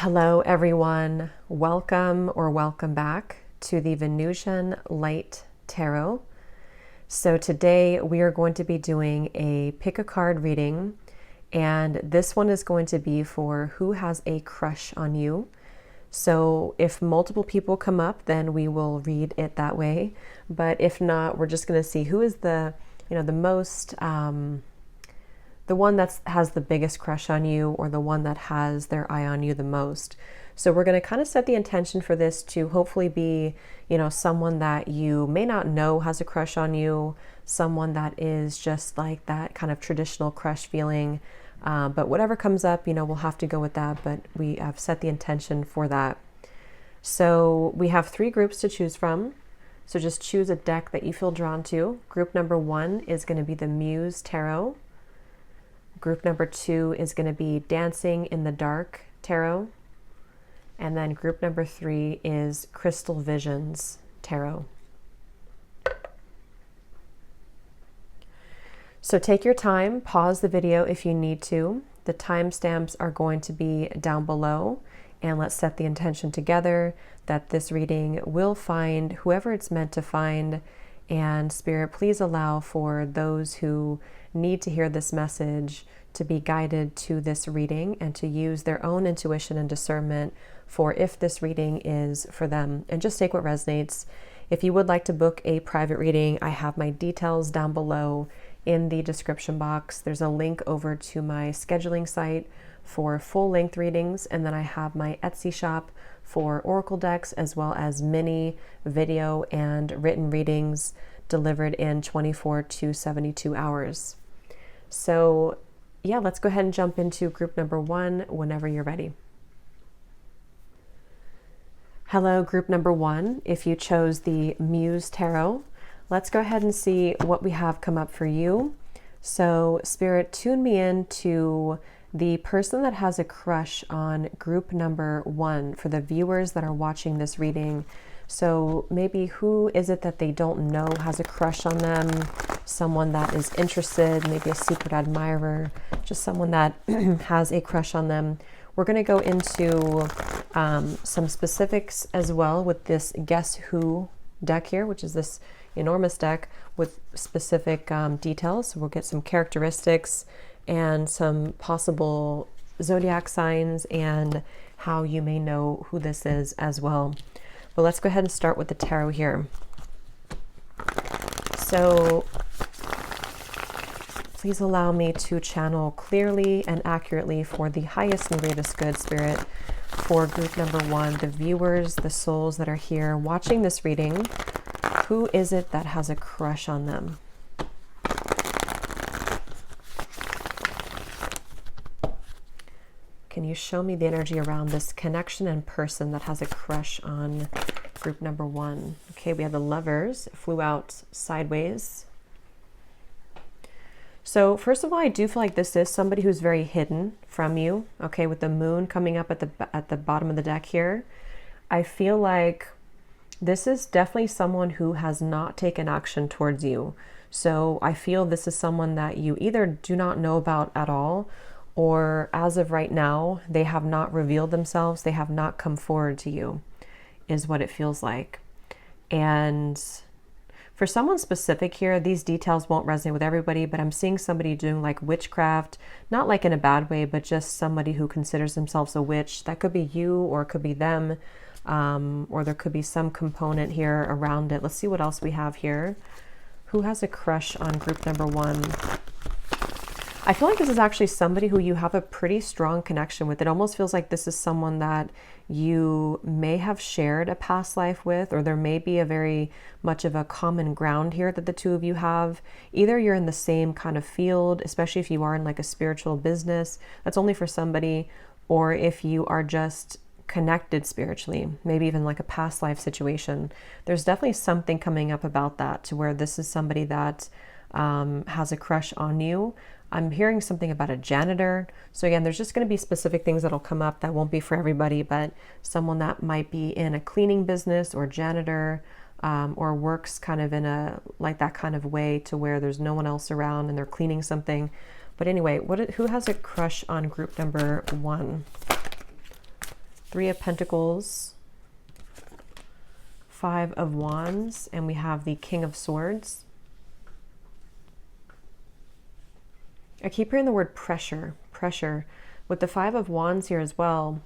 Hello everyone, welcome or welcome back to the Venusian Light Tarot. So today we are going to be doing a pick a card reading, and this one is going to be for who has a crush on you. So if multiple people come up, then we will read it that way. But if not, we're just going to see who is the most, the one that has the biggest crush on you, or the one that has their eye on you the most. So we're going to kind of set the intention for this to hopefully be, someone that you may not know has a crush on you, someone that is just like that kind of traditional crush feeling. But whatever comes up, we'll have to go with that, but we have set the intention for that. So we have 3 groups to choose from. So just choose a deck that you feel drawn to. Group number 1 is going to be the Muse Tarot. Group number 2 is going to be Dancing in the Dark Tarot. And then group number 3 is Crystal Visions Tarot. So take your time, pause the video if you need to. The timestamps are going to be down below, and let's set the intention together that this reading will find whoever it's meant to find. And Spirit, please allow for those who need to hear this message to be guided to this reading and to use their own intuition and discernment for if this reading is for them. And just take what resonates. If you would like to book a private reading, I have my details down below in the description box. There's a link over to my scheduling site for full-length readings, and then I have my Etsy shop for oracle decks, as well as mini video and written readings delivered in 24 to 72 hours. So yeah, let's go ahead and jump into group number 1 whenever you're ready. Hello, group number 1. If you chose the Muse Tarot, let's go ahead and see what we have come up for you. So Spirit, tune me in to the person that has a crush on group number 1 for the viewers that are watching this reading. So maybe who is it that they don't know has a crush on them? Someone that is interested, maybe a secret admirer, just someone that has a crush on them. We're going to go into some specifics as well with this Guess Who deck here, which is this enormous deck with specific details. So we'll get some characteristics and some possible zodiac signs and how you may know who this is as well. But let's go ahead and start with the tarot here. So please allow me to channel clearly and accurately for the highest and greatest good, Spirit, for group number 1, the viewers, the souls that are here watching this reading. Who is it that has a crush on them? Can you show me the energy around this connection and person that has a crush on group number 1? Okay, we have the Lovers. It flew out sideways. So first of all, I do feel like this is somebody who's very hidden from you. Okay, with the Moon coming up at the bottom of the deck here, I feel like this is definitely someone who has not taken action towards you. So I feel this is someone that you either do not know about at all, or as of right now, they have not revealed themselves. They have not come forward to you, is what it feels like. And for someone specific here, these details won't resonate with everybody, but I'm seeing somebody doing like witchcraft, not like in a bad way, but just somebody who considers themselves a witch. That could be you, or it could be them, or there could be some component here around it. Let's see what else we have here. Who has a crush on group number 1? I feel like this is actually somebody who you have a pretty strong connection with. It almost feels like this is someone that you may have shared a past life with, or there may be a very much of a common ground here that the two of you have. Either you're in the same kind of field, especially if you are in like a spiritual business, that's only for somebody, or if you are just connected spiritually, maybe even like a past life situation. There's definitely something coming up about that, to where this is somebody that has a crush on you. I'm hearing something about a janitor. So again, there's just going to be specific things that'll come up that won't be for everybody, but someone that might be in a cleaning business or janitor, or works kind of in a like that kind of way, to where there's no one else around and they're cleaning something. But anyway, who has a crush on group number 1? Three of Pentacles, Five of Wands, and we have the King of Swords. I keep hearing the word pressure, pressure. With the Five of Wands here as well,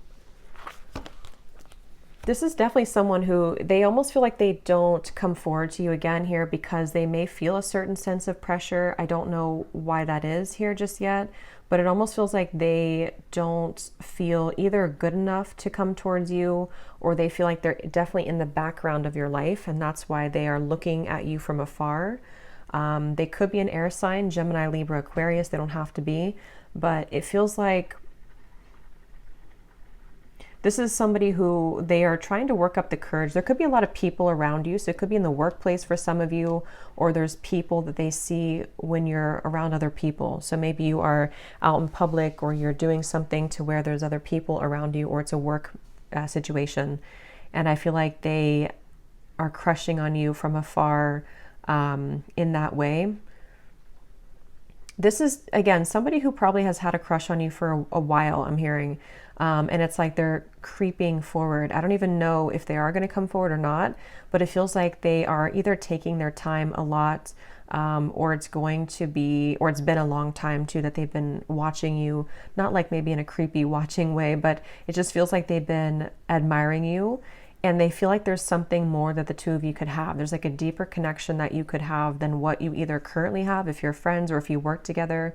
this is definitely someone who, they almost feel like they don't come forward to you again here because they may feel a certain sense of pressure. I don't know why that is here just yet, but it almost feels like they don't feel either good enough to come towards you, or they feel like they're definitely in the background of your life, and that's why they are looking at you from afar. They could be an air sign, Gemini, Libra, Aquarius. They don't have to be, but it feels like this is somebody who they are trying to work up the courage. There could be a lot of people around you. So it could be in the workplace for some of you, or there's people that they see when you're around other people. So maybe you are out in public, or you're doing something to where there's other people around you, or it's a work situation. And I feel like they are crushing on you from afar in that way. This is, again, somebody who probably has had a crush on you for a while, I'm hearing. And it's like they're creeping forward. I don't even know if they are going to come forward or not, but it feels like they are either taking their time a lot, or it's going to be, or it's been a long time too that they've been watching you, not like maybe in a creepy watching way, but it just feels like they've been admiring you, and they feel like there's something more that the two of you could have. There's like a deeper connection that you could have than what you either currently have if you're friends or if you work together.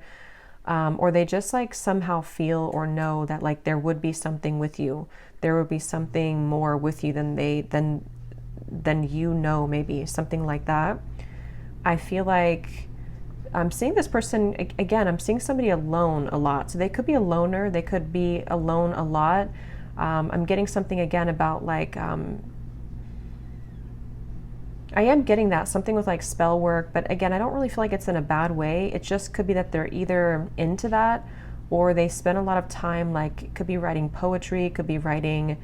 Or they just like somehow feel or know that like there would be something with you. There would be something more with you than you know, maybe something like that. I feel like I'm seeing this person, again, I'm seeing somebody alone a lot. So they could be a loner. They could be alone a lot. I'm getting something again about like, I am getting that, something with like spell work, but again, I don't really feel like it's in a bad way. It just could be that they're either into that, or they spend a lot of time, like it could be writing poetry, it could be writing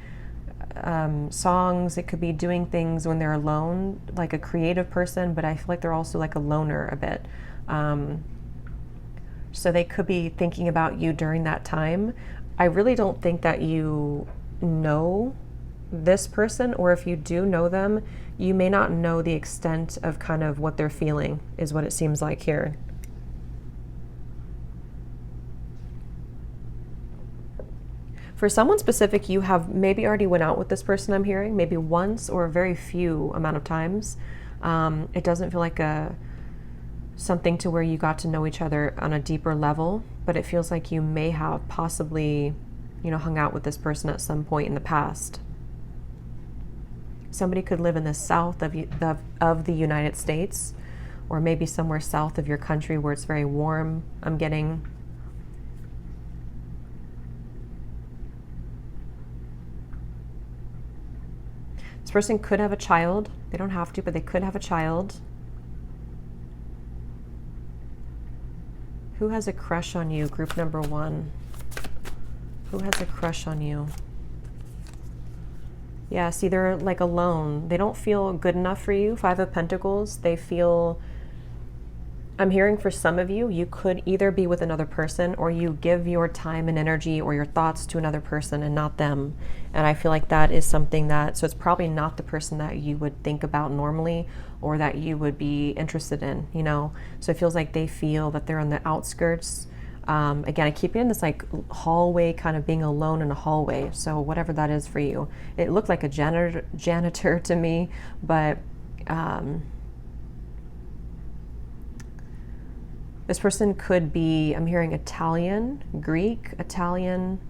songs, it could be doing things when they're alone, like a creative person, but I feel like they're also like a loner a bit. So they could be thinking about you during that time. I really don't think that you know this person, or if you do know them, you may not know the extent of kind of what they're feeling, is what it seems like here. For someone specific, you have maybe already went out with this person, I'm hearing, maybe once or a very few amount of times. It doesn't feel like something to where you got to know each other on a deeper level, but it feels like you may have possibly, hung out with this person at some point in the past. Somebody could live in the south of the United States, or maybe somewhere south of your country where it's very warm, I'm getting. This person could have a child. They don't have to, but they could have a child. Who has a crush on you? Group number 1. Who has a crush on you? Yeah, see, they're like alone. They don't feel good enough for you. 5 of Pentacles. They feel, I'm hearing for some of you, you could either be with another person, or you give your time and energy or your thoughts to another person and not them. And I feel like that is something that, so it's probably not the person that you would think about normally, or that you would be interested in, So it feels like they feel that they're on the outskirts. Again, I keep it in this like hallway, kind of being alone in a hallway. So whatever that is for you, it looked like a janitor to me, but this person could be, I'm hearing Italian, Greek, Italian.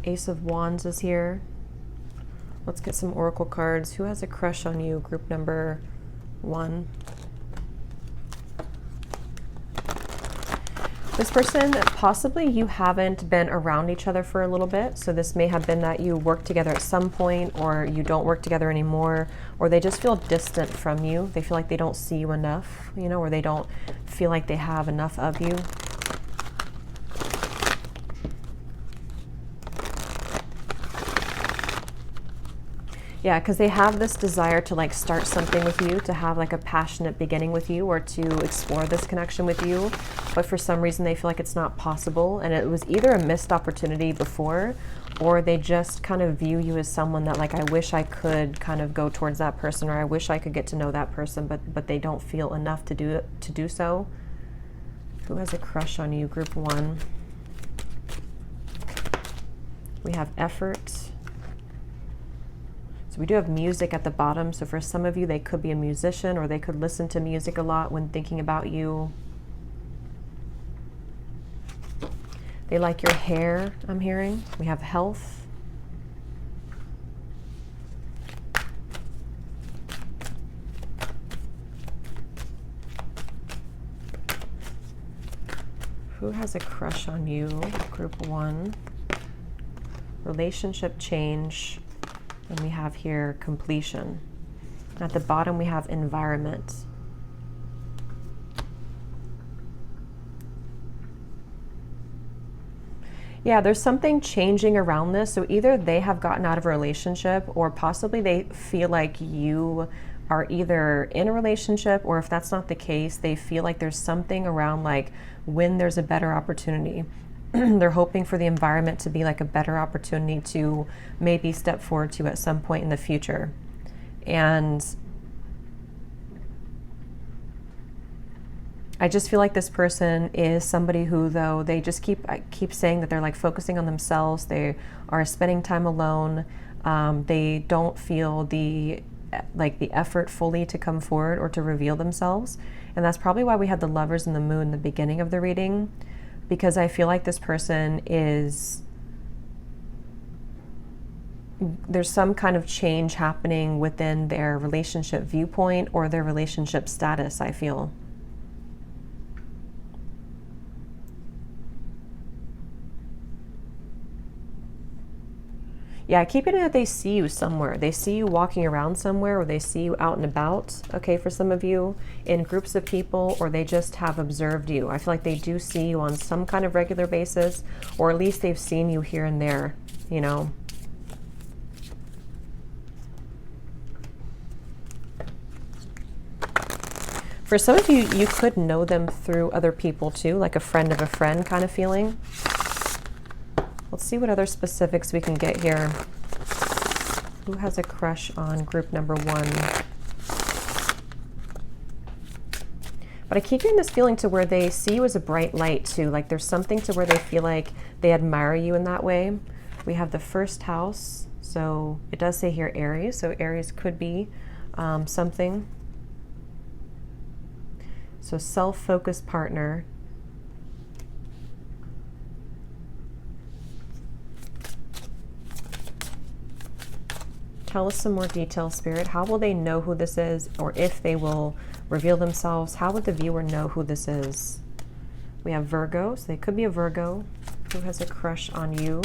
Ace of Wands is here. Let's get some oracle cards. Who has a crush on you? Group number 1. This person, possibly you haven't been around each other for a little bit. So this may have been that you worked together at some point, or you don't work together anymore, or they just feel distant from you. They feel like they don't see you enough, or they don't feel like they have enough of you. Yeah, because they have this desire to like start something with you, to have like a passionate beginning with you, or to explore this connection with you. But for some reason, they feel like it's not possible. And it was either a missed opportunity before, or they just kind of view you as someone that like, I wish I could kind of go towards that person, or I wish I could get to know that person, but they don't feel enough to do so. Who has a crush on you, group 1? We have effort. So we do have music at the bottom. So for some of you, they could be a musician, or they could listen to music a lot when thinking about you. They like your hair, I'm hearing. We have health. Who has a crush on you, group 1? Relationship change. And we have here completion. At the bottom, we have environment. Yeah, there's something changing around this. So either they have gotten out of a relationship, or possibly they feel like you are either in a relationship, or if that's not the case, they feel like there's something around like when there's a better opportunity. They're hoping for the environment to be like a better opportunity to maybe step forward to at some point in the future. And I just feel like this person is somebody who, though, they just keep saying that they're like focusing on themselves. They are spending time alone. They don't feel the effort fully to come forward or to reveal themselves. And that's probably why we had the Lovers and the Moon in the beginning of the reading, because I feel like this person there's some kind of change happening within their relationship viewpoint or their relationship status, I feel. Yeah, I keep getting that they see you somewhere. They see you walking around somewhere, or they see you out and about, okay, for some of you, in groups of people, or they just have observed you. I feel like they do see you on some kind of regular basis, or at least they've seen you here and there, you know. For some of you, you could know them through other people too, like a friend of a friend kind of feeling. Let's see what other specifics we can get here. Who has a crush on group number 1? But I keep getting this feeling to where they see you as a bright light too. Like there's something to where they feel like they admire you in that way. We have the first house. So it does say here Aries. So Aries could be something. So self-focused partner. Tell us some more details, Spirit. How will they know who this is, or if they will reveal themselves? How would the viewer know who this is? We have Virgo, so they could be a Virgo. Who has a crush on you?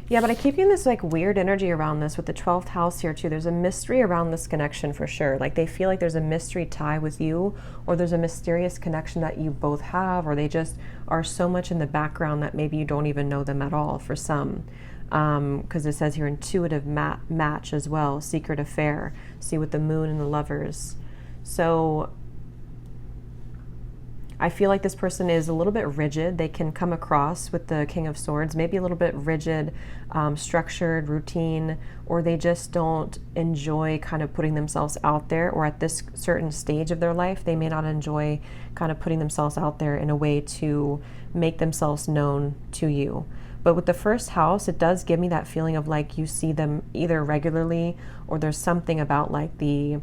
Yeah, but I keep getting this like weird energy around this with the 12th house here too. There's a mystery around this connection for sure. Like they feel like there's a mystery tie with you, or there's a mysterious connection that you both have, or they just are so much in the background that maybe you don't even know them at all for some. Because it says here intuitive match as well, secret affair. See with the Moon and the Lovers. So I feel like this person is a little bit rigid. They can come across with the King of Swords, maybe a little bit rigid, structured, routine, or they just don't enjoy kind of putting themselves out there, or at this certain stage of their life, they may not enjoy kind of putting themselves out there in a way to make themselves known to you. But with the first house, it does give me that feeling of like you see them either regularly, or there's something about like the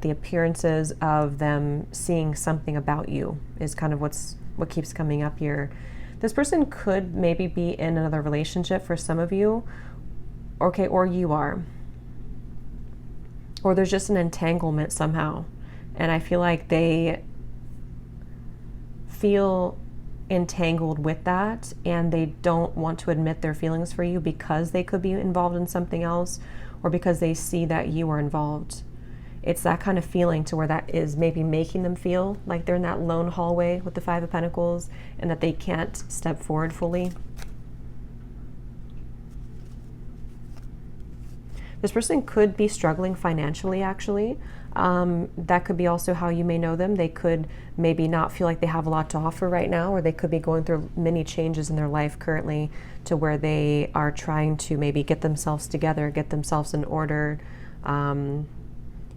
appearances of them seeing something about you is kind of what keeps coming up here. This person could maybe be in another relationship for some of you, okay, or you are. Or there's just an entanglement somehow. And I feel like they feel entangled with that, and they don't want to admit their feelings for you because they could be involved in something else, or because they see that you are involved. It's that kind of feeling to where that is maybe making them feel like they're in that lone hallway with the Five of Pentacles and that they can't step forward fully. This person could be struggling financially, actually. That could be also how you may know them. They could maybe not feel like they have a lot to offer right now, or they could be going through many changes in their life currently to where they are trying to maybe get themselves together, get themselves in order, and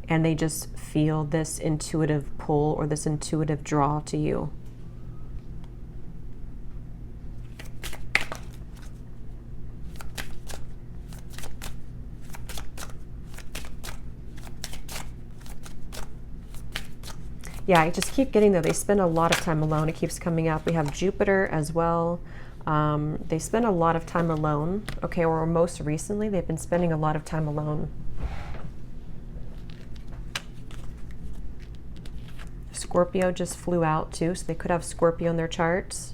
they just feel this intuitive pull or this intuitive draw to you. Yeah, I just keep getting there. They spend a lot of time alone. It keeps coming up. We have Jupiter as well. They spend a lot of time alone. Okay, or most recently, they've been spending a lot of time alone. Scorpio just flew out too, so they could have Scorpio in their charts.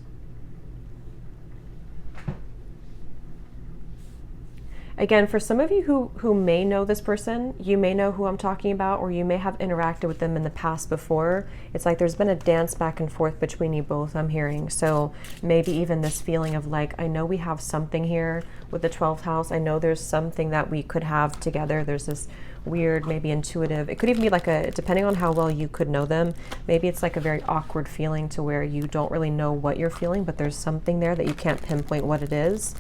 Again, for some of you who may know this person, you may know who I'm talking about, or you may have interacted with them in the past before. It's like there's been a dance back and forth between you both, I'm hearing. So maybe even this feeling of like, I know we have something here with the 12th house. I know there's something that we could have together. There's this weird, maybe intuitive. It could even be like a, depending on how well you could know them, maybe it's like a very awkward feeling to where you don't really know what you're feeling, but there's something there that you can't pinpoint what it is.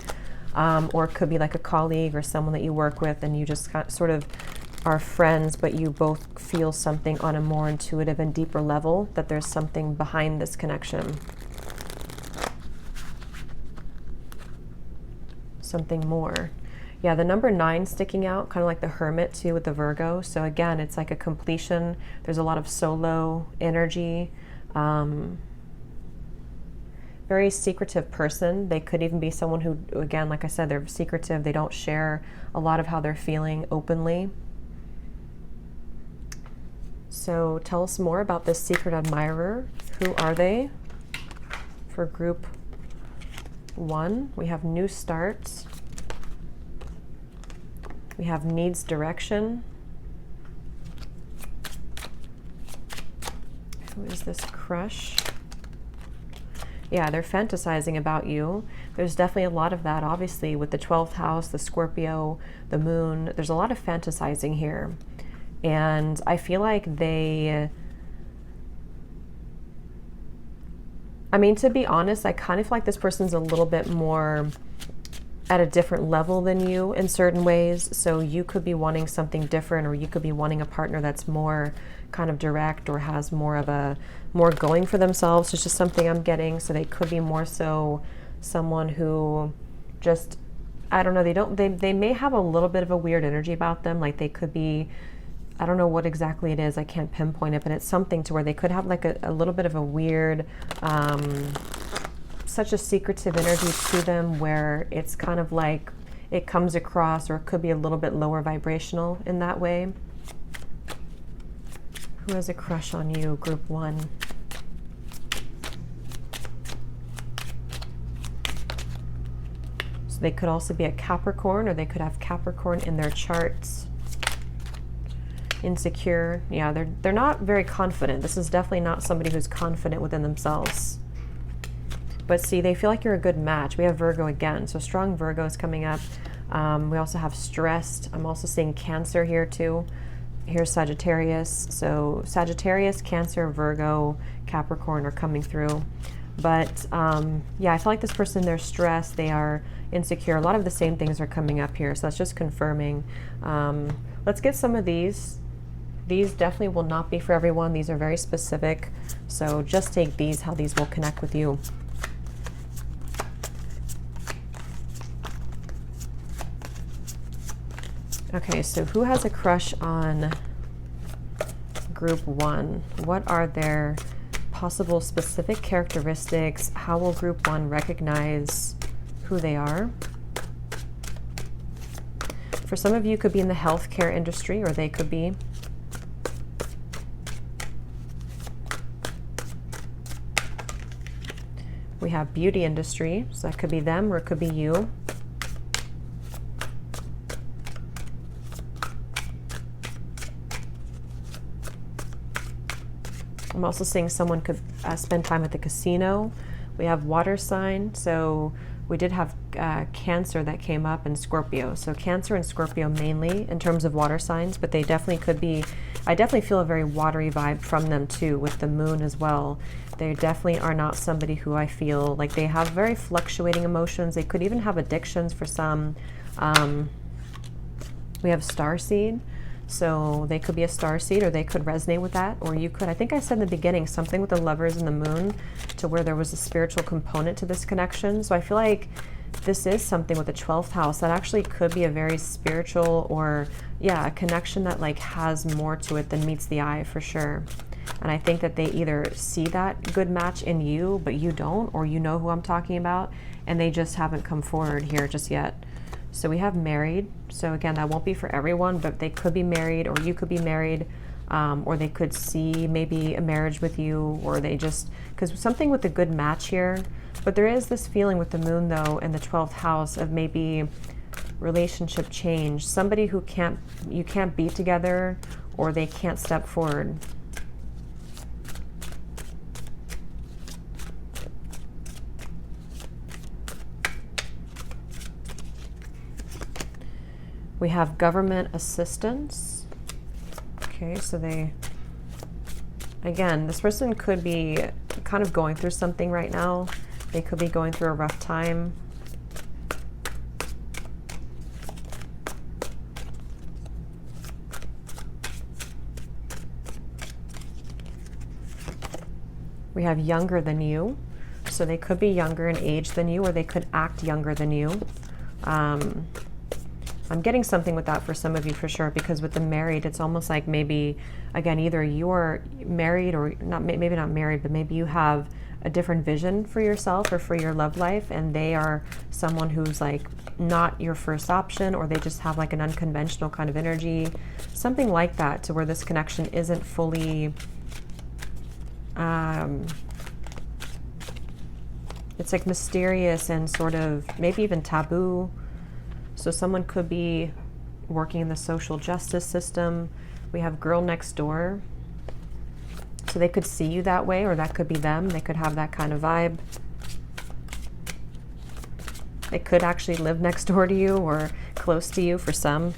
Or it could be like a colleague or someone that you work with and you just sort of are friends, but you both feel something on a more intuitive and deeper level, that there's something behind this connection. Something more. Yeah, the number 9 sticking out, kind of like the Hermit too with the Virgo. So again, it's like a completion. There's a lot of solo energy. Very secretive person. They could even be someone who, again, like I said, they're secretive. They don't share a lot of how they're feeling openly. So tell us more about this secret admirer. Who are they? For group 1, we have new starts. We have needs direction. Who is this crush? Yeah, they're fantasizing about you. There's definitely a lot of that, obviously, with the 12th house, the Scorpio, the moon. There's a lot of fantasizing here. And I feel like they... I mean, to be honest, I kind of feel like this person's a little bit more at a different level than you in certain ways. So you could be wanting something different, or you could be wanting a partner that's more kind of direct or has more of a more going for themselves. It's just something I'm getting. So they could be more so someone who just, I don't know, they may have a little bit of a weird energy about them. Like they could be, I don't know what exactly it is, I can't pinpoint it, but it's something to where they could have like a little bit of a weird such a secretive energy to them, where it's kind of like it comes across, or it could be a little bit lower vibrational in that way. Who has a crush on you, group 1? So they could also be a Capricorn, or they could have Capricorn in their charts. Insecure. Yeah, they're not very confident. This is definitely not somebody who's confident within themselves. But see, they feel like you're a good match. We have Virgo again, so strong Virgo is coming up. We also have stressed. I'm also seeing Cancer here too. Here's Sagittarius. So Sagittarius, Cancer, Virgo, Capricorn are coming through. But yeah, I feel like this person, they're stressed, they are insecure. A lot of the same things are coming up here, so that's just confirming. Let's get some of these. These definitely will not be for everyone. These are very specific. So just take these, how these will connect with you. Okay, so who has a crush on group 1? What are their possible specific characteristics? How will group 1 recognize who they are? For some of you, could be in the healthcare industry, or they could be. We have beauty industry, so that could be them, or it could be you. I'm also seeing someone could spend time at the casino. We have water sign, so we did have Cancer that came up and Scorpio. So Cancer and Scorpio mainly in terms of water signs, but they definitely could be, I definitely feel a very watery vibe from them too, with the moon as well. They definitely are not somebody who I feel like they have very fluctuating emotions. They could even have addictions for some. We have Starseed. So they could be a starseed, or they could resonate with that, or you could, I think I said in the beginning, something with the Lovers and the Moon, to where there was a spiritual component to this connection. So I feel like this is something with the 12th house that actually could be a very spiritual, or yeah, a connection that like has more to it than meets the eye for sure. And I think that they either see that good match in you, but you don't, or you know who I'm talking about, and they just haven't come forward here just yet. So we have married. So again, that won't be for everyone, but they could be married, or you could be married, or they could see maybe a marriage with you, or they just, because something with a good match here. But there is this feeling with the moon though in the 12th house of maybe relationship change. Somebody who you can't be together, or they can't step forward. We have government assistance. Okay, so again, this person could be kind of going through something right now. They could be going through a rough time. We have younger than you. So they could be younger in age than you, or they could act younger than you. I'm getting something with that for some of you for sure, because with the married, it's almost like maybe, again, either you're married or not, maybe not married, but maybe you have a different vision for yourself or for your love life, and they are someone who's like not your first option, or they just have like an unconventional kind of energy, something like that, to where this connection isn't fully, it's like mysterious and sort of maybe even taboo. So someone could be working in the social justice system. We have girl next door. So they could see you that way, or that could be them. They could have that kind of vibe. They could actually live next door to you or close to you for some.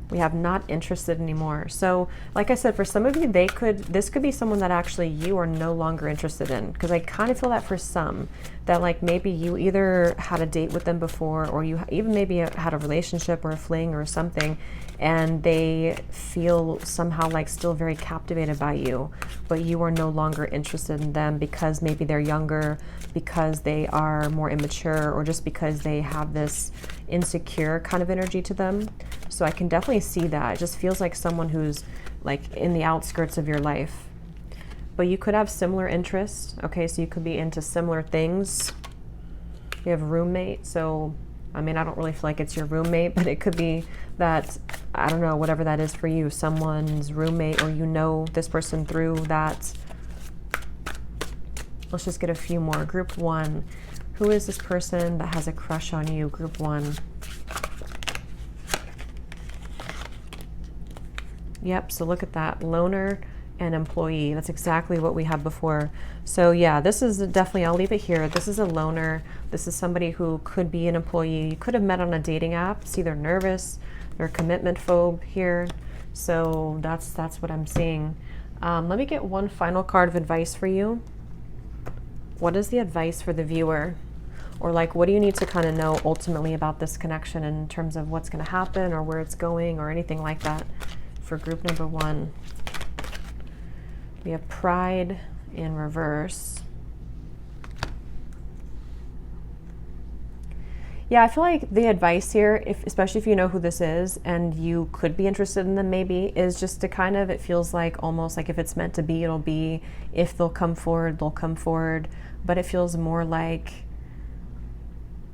We have not interested anymore. So like I said, for some of you, this could be someone that actually you are no longer interested in, because I kind of feel that for some, that like maybe you either had a date with them before, or you even maybe had a relationship or a fling or something, and they feel somehow like still very captivated by you, but you are no longer interested in them because maybe they're younger, because they are more immature, or just because they have this insecure kind of energy to them. So I can definitely see that. It just feels like someone who's like in the outskirts of your life. But you could have similar interests. Okay, so you could be into similar things. You have roommate. So, I mean, I don't really feel like it's your roommate, but it could be that, I don't know, whatever that is for you, someone's roommate, or you know this person through that. Let's just get a few more. Group 1. Who is this person that has a crush on you? Group 1. Yep, so look at that. Loner and employee. That's exactly what we had before. So yeah, this is definitely, I'll leave it here. This is a loner. This is somebody who could be an employee. You could have met on a dating app. See, they're nervous. They're commitment phobe here. So that's what I'm seeing. Let me get one final card of advice for you. What is the advice for the viewer? Or like, what do you need to kind of know ultimately about this connection in terms of what's going to happen, or where it's going, or anything like that for group number 1? We have pride in reverse. Yeah, I feel like the advice here, especially if you know who this is and you could be interested in them maybe, is just to kind of, it feels like almost like if it's meant to be, it'll be. If they'll come forward, they'll come forward. But it feels more like,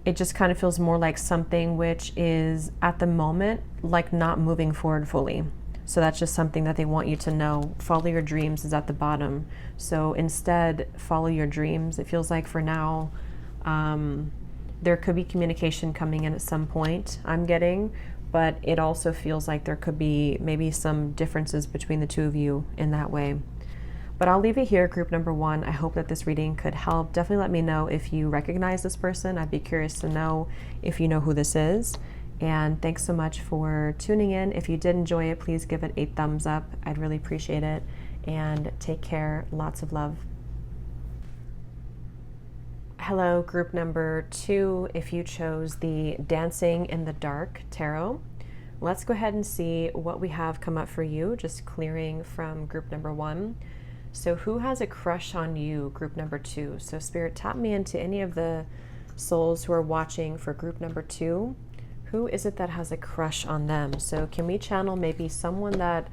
it just kind of feels more like something which is at the moment like not moving forward fully. So that's just something that they want you to know. Follow your dreams is at the bottom. So instead, follow your dreams. It feels like for now, there could be communication coming in at some point, I'm getting, but it also feels like there could be maybe some differences between the two of you in that way. But I'll leave it here, group number 1. I hope that this reading could help. Definitely let me know if you recognize this person. I'd be curious to know if you know who this is. And thanks so much for tuning in. If you did enjoy it, please give it a thumbs up. I'd really appreciate it. And take care. Lots of love. Hello, group number 2. If you chose the Dancing in the Dark Tarot, let's go ahead and see what we have come up for you, just clearing from group number 1. So who has a crush on you, group number 2? So Spirit, tap me into any of the souls who are watching for group number 2. Who is it that has a crush on them? So can we channel maybe someone that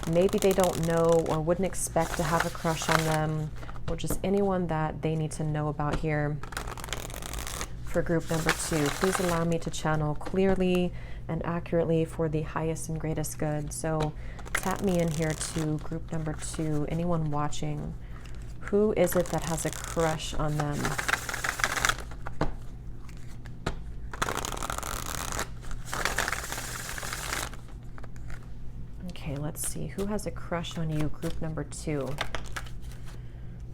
maybe they don't know or wouldn't expect to have a crush on them, or just anyone that they need to know about here for group number 2? Please allow me to channel clearly and accurately for the highest and greatest good. So tap me in here to group number 2. Anyone watching, who is it that has a crush on them? Okay, let's see. Who has a crush on you, group number 2?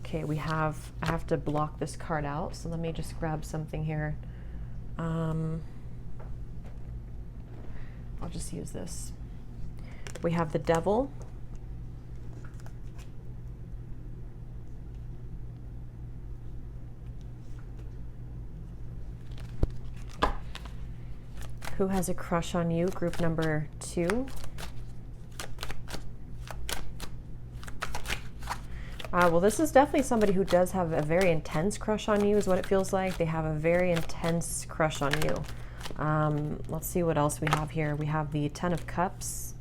Okay, I have to block this card out, so let me just grab something here. I'll just use this. We have the Devil. Who has a crush on you, group number 2? Well, this is definitely somebody who does have a very intense crush on you, is what it feels like. They have a very intense crush on you. Let's see what else we have here. We have the Ten of Cups.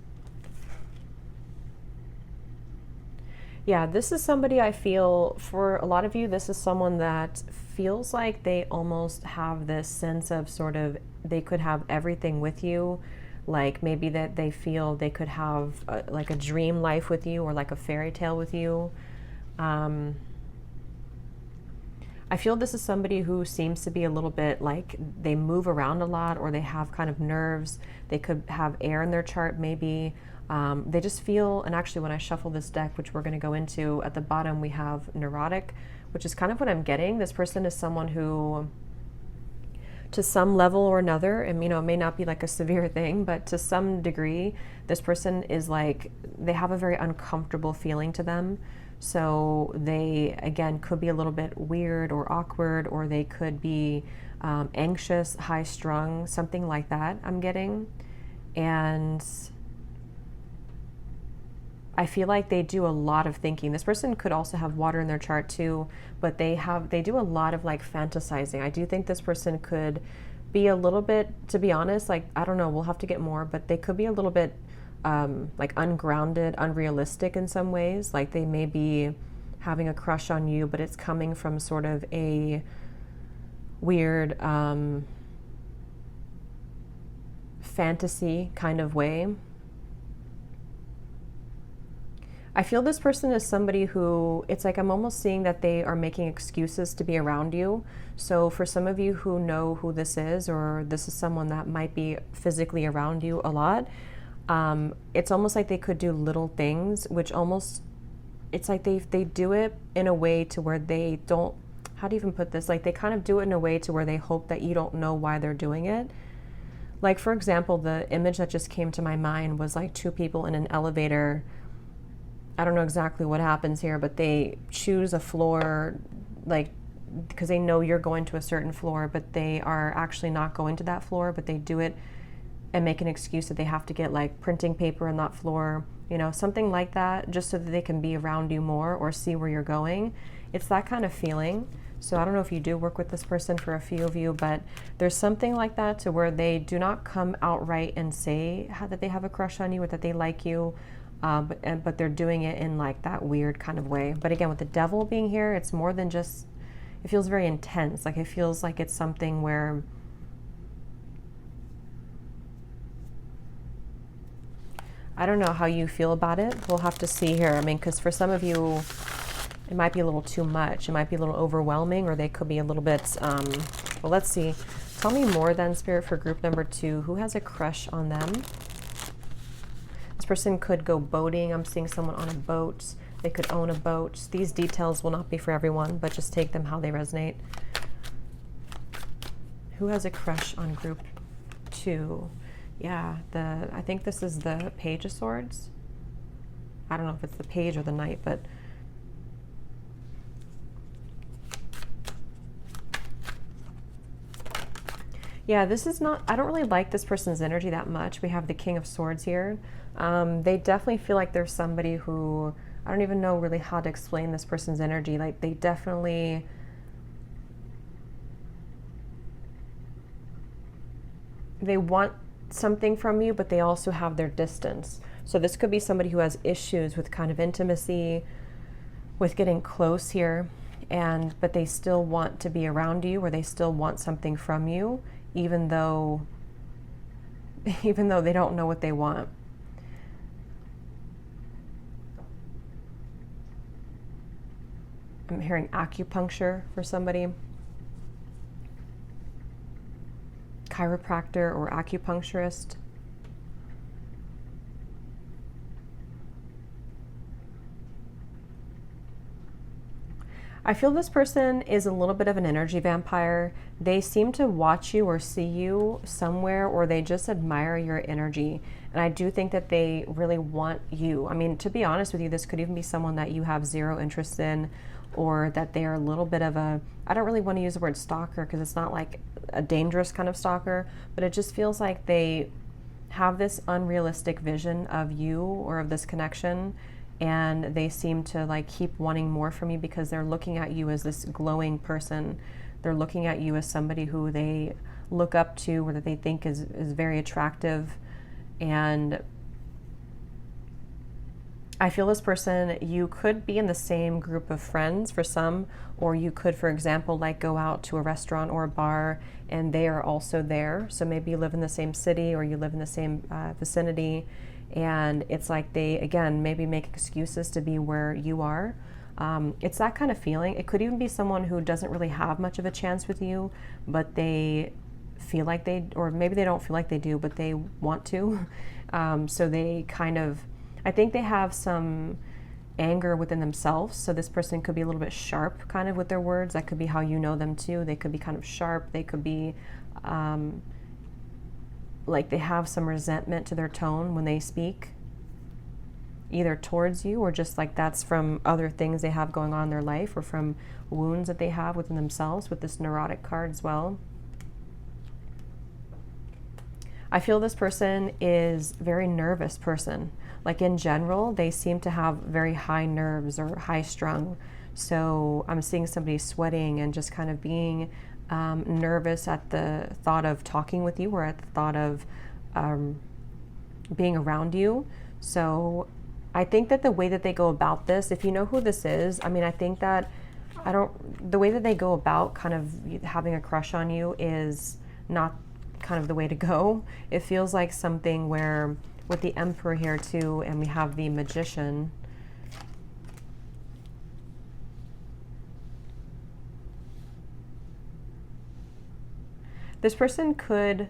Yeah, this is somebody I feel, for a lot of you, this is someone that feels like they almost have this sense of sort of, they could have everything with you. Like maybe that they feel they could have like a dream life with you, or like a fairy tale with you. I feel this is somebody who seems to be a little bit like they move around a lot, or they have kind of nerves. They could have air in their chart maybe. They just feel, and actually when I shuffle this deck, which we're going to go into, at the bottom we have neurotic, which is kind of what I'm getting. This person is someone who, to some level or another, and it may not be like a severe thing, but to some degree, this person is like, they have a very uncomfortable feeling to them. So they, again, could be a little bit weird or awkward, or they could be anxious, high-strung, something like that I'm getting. And I feel like they do a lot of thinking. This person could also have water in their chart too, but they do a lot of like fantasizing. I do think this person could be a little bit, to be honest, like, I don't know, we'll have to get more, but they could be a little bit like ungrounded, unrealistic in some ways. Like they may be having a crush on you, but it's coming from sort of a weird fantasy kind of way. I feel this person is somebody who, it's like I'm almost seeing that they are making excuses to be around you. So for some of you who know who this is, or this is someone that might be physically around you a lot, it's almost like they could do little things, which almost, it's like they do it in a way to where they don't, how do you even put this? Like they kind of do it in a way to where they hope that you don't know why they're doing it. Like for example, the image that just came to my mind was like two people in an elevator. I don't know exactly what happens here, but they choose a floor, like, because they know you're going to a certain floor, but they are actually not going to that floor, but they do it and make an excuse that they have to get like printing paper on that floor, something like that, just so that they can be around you more or see where you're going. It's that kind of feeling. So I don't know if you do work with this person, for a few of you, but there's something like that to where they do not come outright and say that they have a crush on you or that they like you. But they're doing it in like that weird kind of way. But again, with the Devil being here, it's more than just, it feels very intense. Like it feels like it's something where I don't know how you feel about it. We'll have to see here. I mean, because for some of you, it might be a little too much. It might be a little overwhelming, or they could be a little bit Well, let's see. Tell me more then, Spirit, for group number 2. Who has a crush on them? This person could go boating. I'm seeing someone on a boat. They could own a boat. These details will not be for everyone, but just take them how they resonate. Who has a crush on group 2? Yeah, I think this is the Page of Swords. I don't know if it's the Page or the Knight, but yeah, this is not, I don't really like this person's energy that much. We have the King of Swords here. They definitely feel like there's somebody who, I don't even know really how to explain this person's energy. Like they definitely, they want something from you, but they also have their distance. So this could be somebody who has issues with kind of intimacy, with getting close here, but they still want to be around you, or they still want something from you, even though they don't know what they want. I'm hearing acupuncture for somebody. Chiropractor or acupuncturist. I feel this person is a little bit of an energy vampire. They seem to watch you or see you somewhere, or they just admire your energy. And I do think that they really want you. I mean, to be honest with you, this could even be someone that you have zero interest in, or that they are a little bit of a, I don't really want to use the word stalker because it's not like a dangerous kind of stalker, but it just feels like they have this unrealistic vision of you or of this connection. And they seem to like keep wanting more from you because they're looking at you as this glowing person. They're looking at you as somebody who they look up to, or that they think is very attractive. And I feel this person, you could be in the same group of friends for some, or you could, for example, like go out to a restaurant or a bar and they are also there. So maybe you live in the same city or you live in the same vicinity. And it's like they, again, maybe make excuses to be where you are. It's that kind of feeling. It could even be someone who doesn't really have much of a chance with you, but they feel like they, or maybe they don't feel like they do, but they want to. So they kind of, I think they have some anger within themselves. So this person could be a little bit sharp kind of with their words. That could be how you know them too. They could be kind of sharp. They could be like they have some resentment to their tone when they speak, either towards you or just like that's from other things they have going on in their life, or from wounds that they have within themselves, with this neurotic card as well. I feel this person is a very nervous person. Like in general, they seem to have very high nerves or high strung. So I'm seeing somebody sweating and just kind of being nervous at the thought of talking with you, or at the thought of being around you. So I think that the way that they go about this, if you know who this is, I mean, I think that the way that they go about kind of having a crush on you is not kind of the way to go. It feels like something where, with the Emperor here too, and we have the Magician, this person could,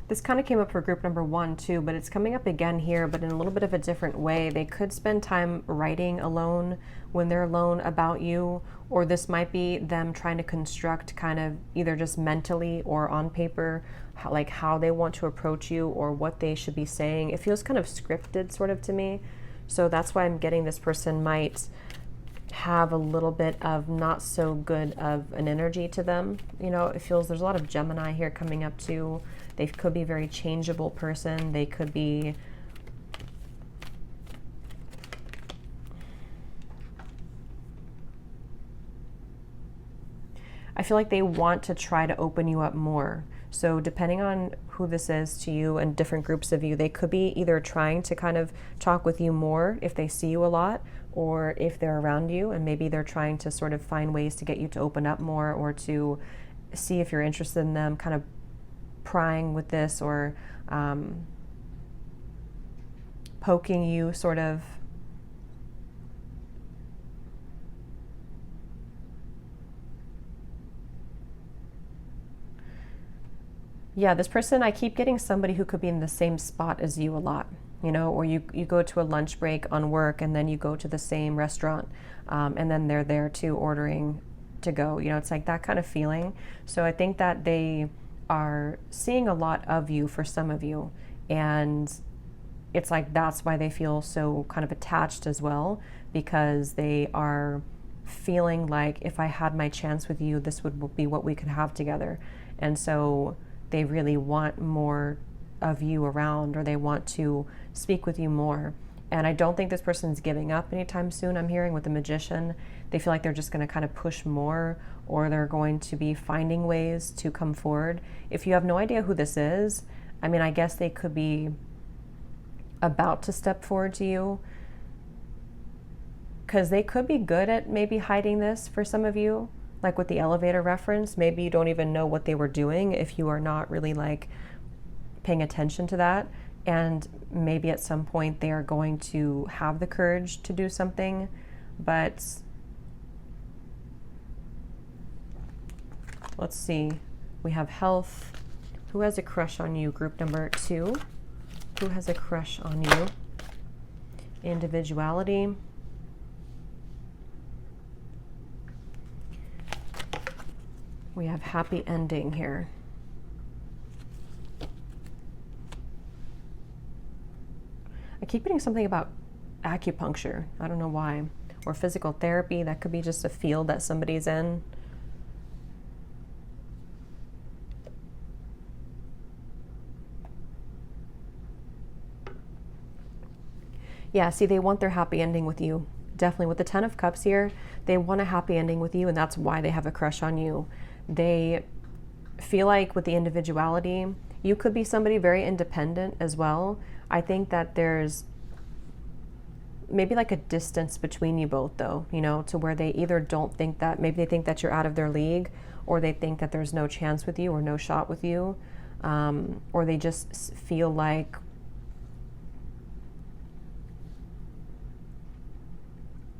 this kind of came up for group number 1 too, but it's coming up again here, but in a little bit of a different way. They could spend time writing alone when they're alone about you, or this might be them trying to construct kind of either just mentally or on paper, like how they want to approach you or what they should be saying. It feels kind of scripted sort of to me. So that's why I'm getting this person might have a little bit of not so good of an energy to them. You know, it feels there's a lot of Gemini here coming up too. They could be a very changeable person. They could be I feel like they want to try to open you up more. So depending on who this is to you and different groups of you, they could be either trying to kind of talk with you more if they see you a lot, or if they're around you, and maybe they're trying to sort of find ways to get you to open up more, or to see if you're interested in them, kind of prying with this, or poking you sort of. Yeah, this person, I keep getting somebody who could be in the same spot as you a lot, you know, or you go to a lunch break on work and then you go to the same restaurant, and then they're there too ordering to go. You know, it's like that kind of feeling. So I think that they are seeing a lot of you for some of you. And it's like that's why they feel so kind of attached as well, because they are feeling like if I had my chance with you, this would be what we could have together. And so they really want more of you around, or they want to speak with you more. And I don't think this person's giving up anytime soon. I'm hearing with the Magician, they feel like they're just going to kind of push more, or they're going to be finding ways to come forward. If you have no idea who this is, I mean, I guess they could be about to step forward to you, because they could be good at maybe hiding this for some of you. Like with the elevator reference, maybe you don't even know what they were doing if you are not really like paying attention to that. And maybe at some point they are going to have the courage to do something. But let's see. We have health. Who has a crush on you? Group number 2. Who has a crush on you? Individuality. We have happy ending here. I keep getting something about acupuncture. I don't know why. Or physical therapy. That could be just a field that somebody's in. Yeah, see, they want their happy ending with you. Definitely. With the 10 of Cups here, they want a happy ending with you, and that's why they have a crush on you. They feel like with the individuality, you could be somebody very independent as well. I think that there's maybe like a distance between you both, though, you know, to where they either don't think that, maybe they think that you're out of their league, or they think that there's no chance with you or no shot with you, or they just feel like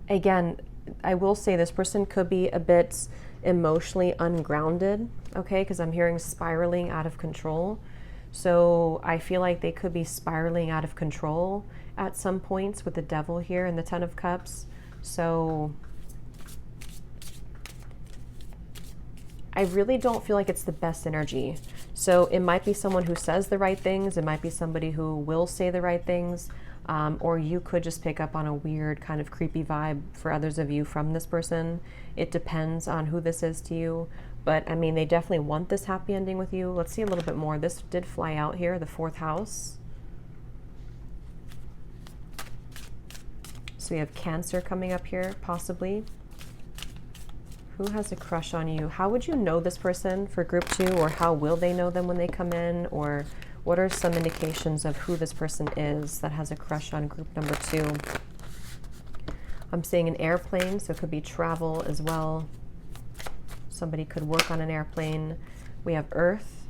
again, I will say this person could be a bit emotionally ungrounded, okay, because I'm hearing spiraling out of control. So I feel like they could be spiraling out of control at some points with the Devil here and the 10 of Cups. So I really don't feel like it's the best energy. So it might be someone who says the right things. It might be somebody who will say the right things. Or you could just pick up on a weird kind of creepy vibe for others of you from this person. It depends on who this is to you. But I mean, they definitely want this happy ending with you. Let's see a little bit more. This did fly out here, the 4th house. So we have Cancer coming up here, possibly. Who has a crush on you? How would you know this person for group 2, or how will they know them when they come in? Or what are some indications of who this person is that has a crush on group number 2? I'm seeing an airplane, so it could be travel as well. Somebody could work on an airplane. We have Earth.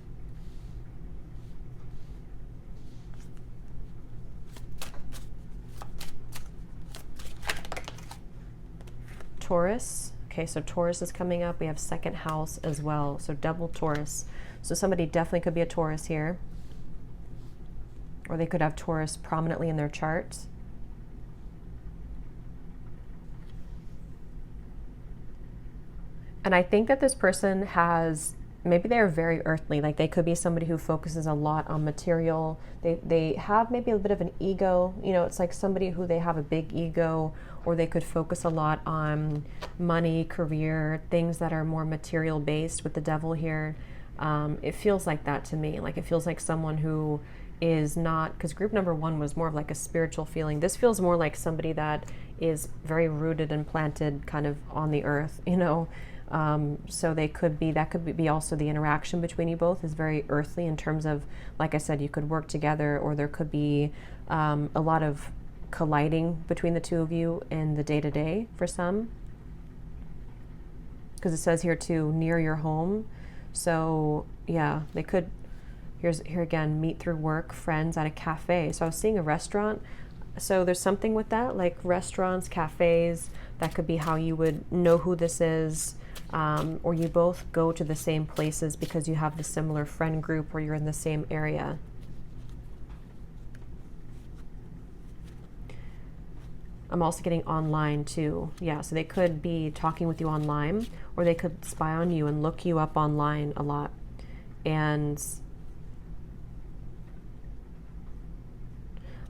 Taurus. Okay, so Taurus is coming up. We have 2nd house as well, so double Taurus. So somebody definitely could be a Taurus here. Or they could have Taurus prominently in their chart. And I think that this person has, maybe they're very earthly, like they could be somebody who focuses a lot on material. They have maybe a bit of an ego, you know, it's like somebody who they have a big ego, or they could focus a lot on money, career, things that are more material based with the Devil here. It feels like that to me. Like it feels like someone who is not, because group number 1 was more of like a spiritual feeling. This feels more like somebody that is very rooted and planted kind of on the earth, you know. So they could be, that could be also the interaction between you both is very earthly in terms of, like I said, you could work together, or there could be a lot of colliding between the two of you in the day-to-day for some. Because it says here too, near your home. So yeah, they could, here again, meet through work, friends at a cafe. So I was seeing a restaurant. So there's something with that, like restaurants, cafes, that could be how you would know who this is. or you both go to the same places because you have the similar friend group or you're in the same area. I'm also getting online too. Yeah, so they could be talking with you online, or they could spy on you and look you up online a lot. And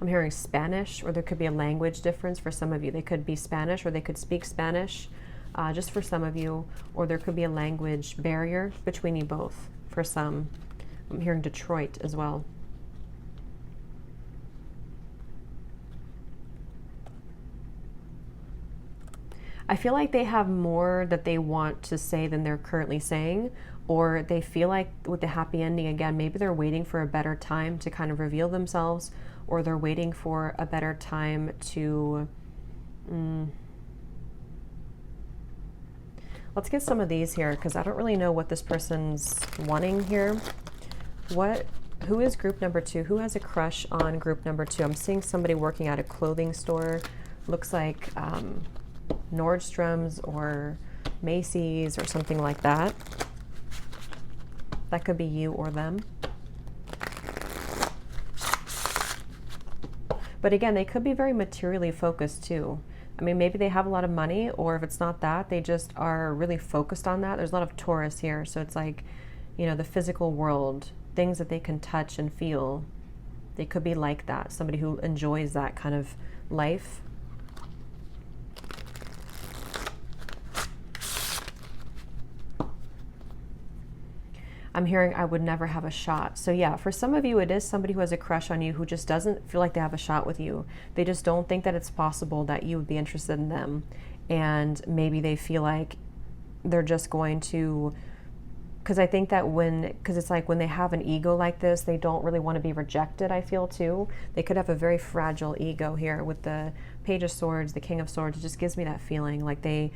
I'm hearing Spanish, or there could be a language difference for some of you. They could be Spanish, or they could speak Spanish, just for some of you, or there could be a language barrier between you both for some. I'm hearing Detroit as well. I feel like they have more that they want to say than they're currently saying, or they feel like with the happy ending, again, maybe they're waiting for a better time to kind of reveal themselves, or they're waiting for a better time to... Let's get some of these here, because I don't really know what this person's wanting here. Who is group number 2? Who has a crush on group number 2? I'm seeing somebody working at a clothing store. Looks like Nordstrom's or Macy's or something like that. That could be you or them. But again, they could be very materially focused too. I mean, maybe they have a lot of money, or if it's not that, they just are really focused on that. There's a lot of Taurus here, so it's like, you know, the physical world, things that they can touch and feel. They could be like that, somebody who enjoys that kind of life. I'm hearing I would never have a shot. So yeah, for some of you, it is somebody who has a crush on you who just doesn't feel like they have a shot with you. They just don't think that it's possible that you would be interested in them. And maybe they feel like they're just going to, because I think that because it's like when they have an ego like this, they don't really want to be rejected, I feel too. They could have a very fragile ego here with the Page of Swords, the King of Swords. It just gives me that feeling like they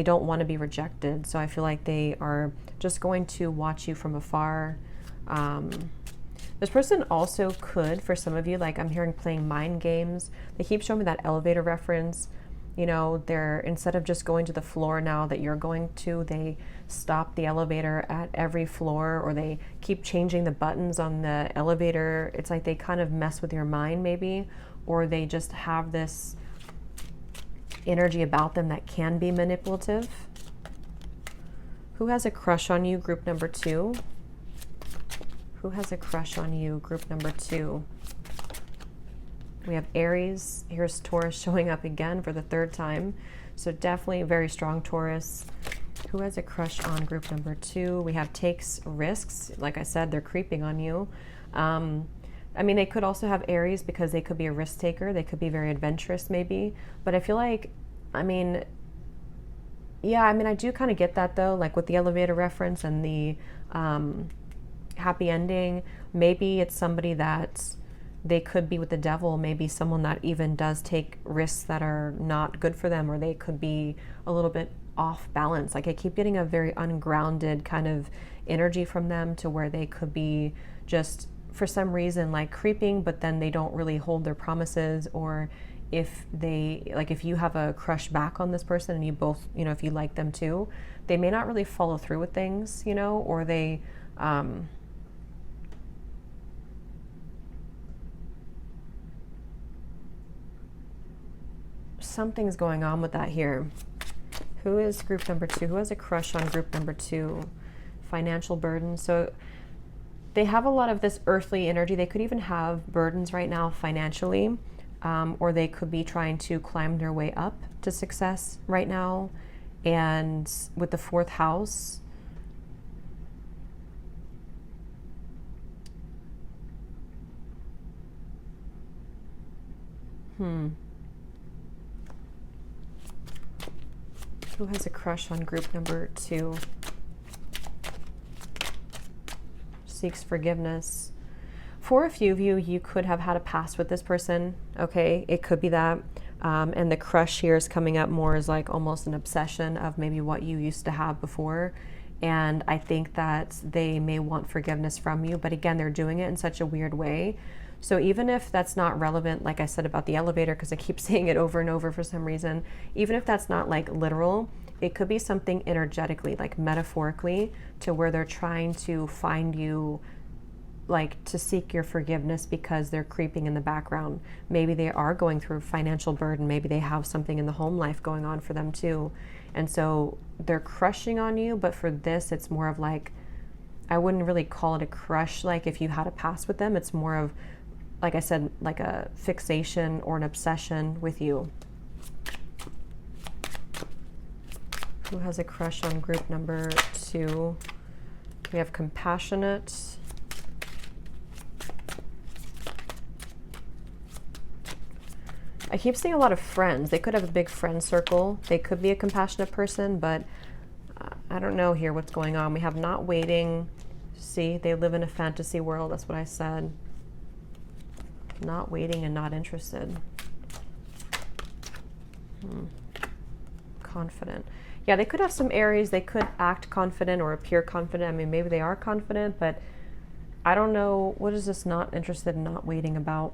don't want to be rejected. So I feel like they are just going to watch you from afar. This person also could, for some of you, like I'm hearing playing mind games. They keep showing me that elevator reference. You know, they're, instead of just going to the floor now that you're going to, they stop the elevator at every floor, or they keep changing the buttons on the elevator. It's like they kind of mess with your mind maybe, or they just have this energy about them that can be manipulative. Who has a crush on you, group number 2? Who has a crush on you, group number 2? We have Aries. Here's Taurus showing up again for the 3rd time. So definitely a very strong Taurus. Who has a crush on group number 2? We have takes risks. Like I said, they're creeping on you. I mean, they could also have Aries because they could be a risk taker. They could be very adventurous maybe. But I feel like, I mean, yeah, I mean, I do kind of get that though, like with the elevator reference and the happy ending. Maybe it's somebody that they could be with the devil, maybe someone that even does take risks that are not good for them, or they could be a little bit off balance. Like I keep getting a very ungrounded kind of energy from them, to where they could be just for some reason like creeping, but then they don't really hold their promises. Or if they, like if you have a crush back on this person and you both, you know, if you like them too, they may not really follow through with things, you know, or they, something's going on with that here. Who is group number 2? Who has a crush on group number 2? Financial burden. So they have a lot of this earthly energy. They could even have burdens right now financially, or they could be trying to climb their way up to success right now. And with the 4th house, who has a crush on group number 2? Seeks forgiveness. For a few of you, you could have had a past with this person, okay? It could be that. And the crush here is coming up more as like almost an obsession of maybe what you used to have before. And I think that they may want forgiveness from you, but again, they're doing it in such a weird way. So even if that's not relevant, like I said about the elevator, because I keep saying it over and over for some reason, even if that's not like literal, it could be something energetically, like metaphorically, to where they're trying to find you, like to seek your forgiveness because they're creeping in the background. Maybe they are going through financial burden. Maybe they have something in the home life going on for them too. And so they're crushing on you, but for this, it's more of like, I wouldn't really call it a crush. Like if you had a past with them, it's more of, like I said, like a fixation or an obsession with you. Who has a crush on group number 2? We have compassionate. I keep seeing a lot of friends. They could have a big friend circle. They could be a compassionate person, but I don't know here what's going on. We have not waiting. See, they live in a fantasy world. That's what I said. Not waiting and not interested. Confident. Yeah, they could have some Aries. They could act confident or appear confident. I mean, maybe they are confident, but I don't know. What is this not interested and not waiting about?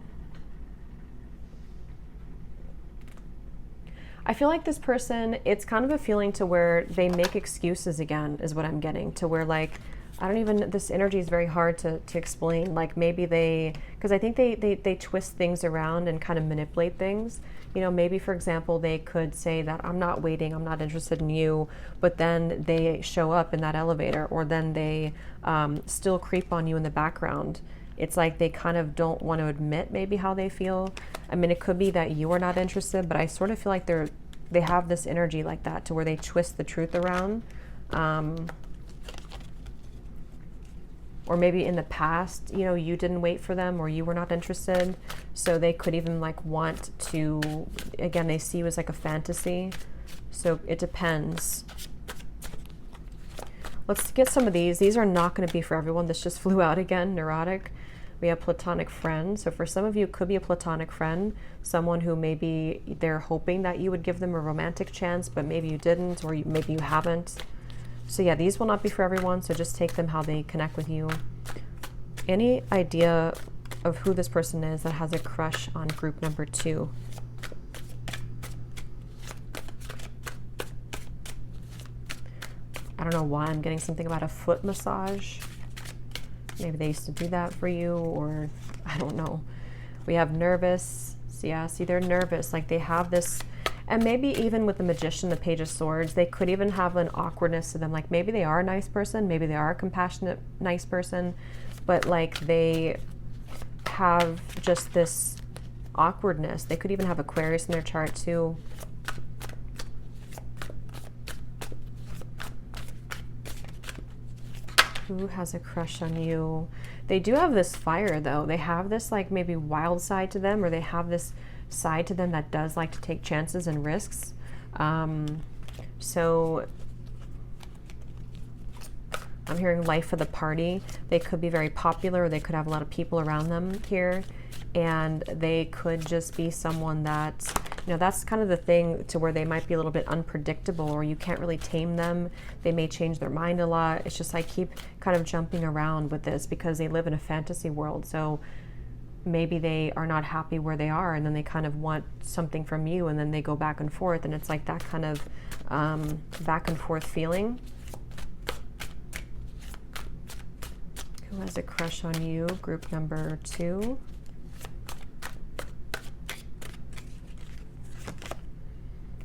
I feel like this person, it's kind of a feeling to where they make excuses again, is what I'm getting. To where like, I don't even, this energy is very hard to explain. Like maybe they, because I think they twist things around and kind of manipulate things. You know, maybe for example, they could say that I'm not waiting, I'm not interested in you, but then they show up in that elevator, or then they still creep on you in the background. It's like they kind of don't want to admit maybe how they feel. I mean, it could be that you are not interested, but I sort of feel like they have this energy like that to where they twist the truth around. Or maybe in the past, you know, you didn't wait for them or you were not interested. So they could even like want to, again, they see you as like a fantasy. So it depends. Let's get some of these. These are not going to be for everyone. This just flew out again, neurotic. We have platonic friend. So for some of you, it could be a platonic friend, someone who maybe they're hoping that you would give them a romantic chance, but maybe you didn't, or maybe you haven't. So yeah, these will not be for everyone. So just take them how they connect with you. Any idea of who this person is that has a crush on group number 2? I don't know why I'm getting something about a foot massage. Maybe they used to do that for you, or I don't know. We have nervous. So yeah, see, they're nervous. Like they have this, and maybe even with the Magician, the Page of Swords, they could even have an awkwardness to them. Like maybe they are a nice person, maybe they are a compassionate, nice person, but like they have just this awkwardness. They could even have Aquarius in their chart too. Who has a crush on you? They do have this fire though. They have this like maybe wild side to them, or they have this side to them that does like to take chances and risks. So I'm hearing life of the party. They could be very popular, or they could have a lot of people around them here, and they could just be someone that, you know, that's kind of the thing to where they might be a little bit unpredictable, or you can't really tame them. They may change their mind a lot. It's just I keep kind of jumping around with this because they live in a fantasy world. So maybe they are not happy where they are, and then they kind of want something from you, and then they go back and forth, and it's like that kind of back and forth feeling. Who has a crush on you? Group number 2.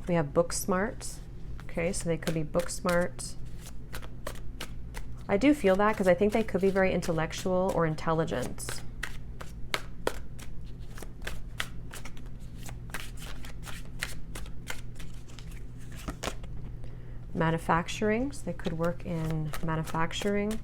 We have book smart. Okay, so they could be book smart. I do feel that because I think they could be very intellectual or intelligent. Manufacturing, so they could work in manufacturing.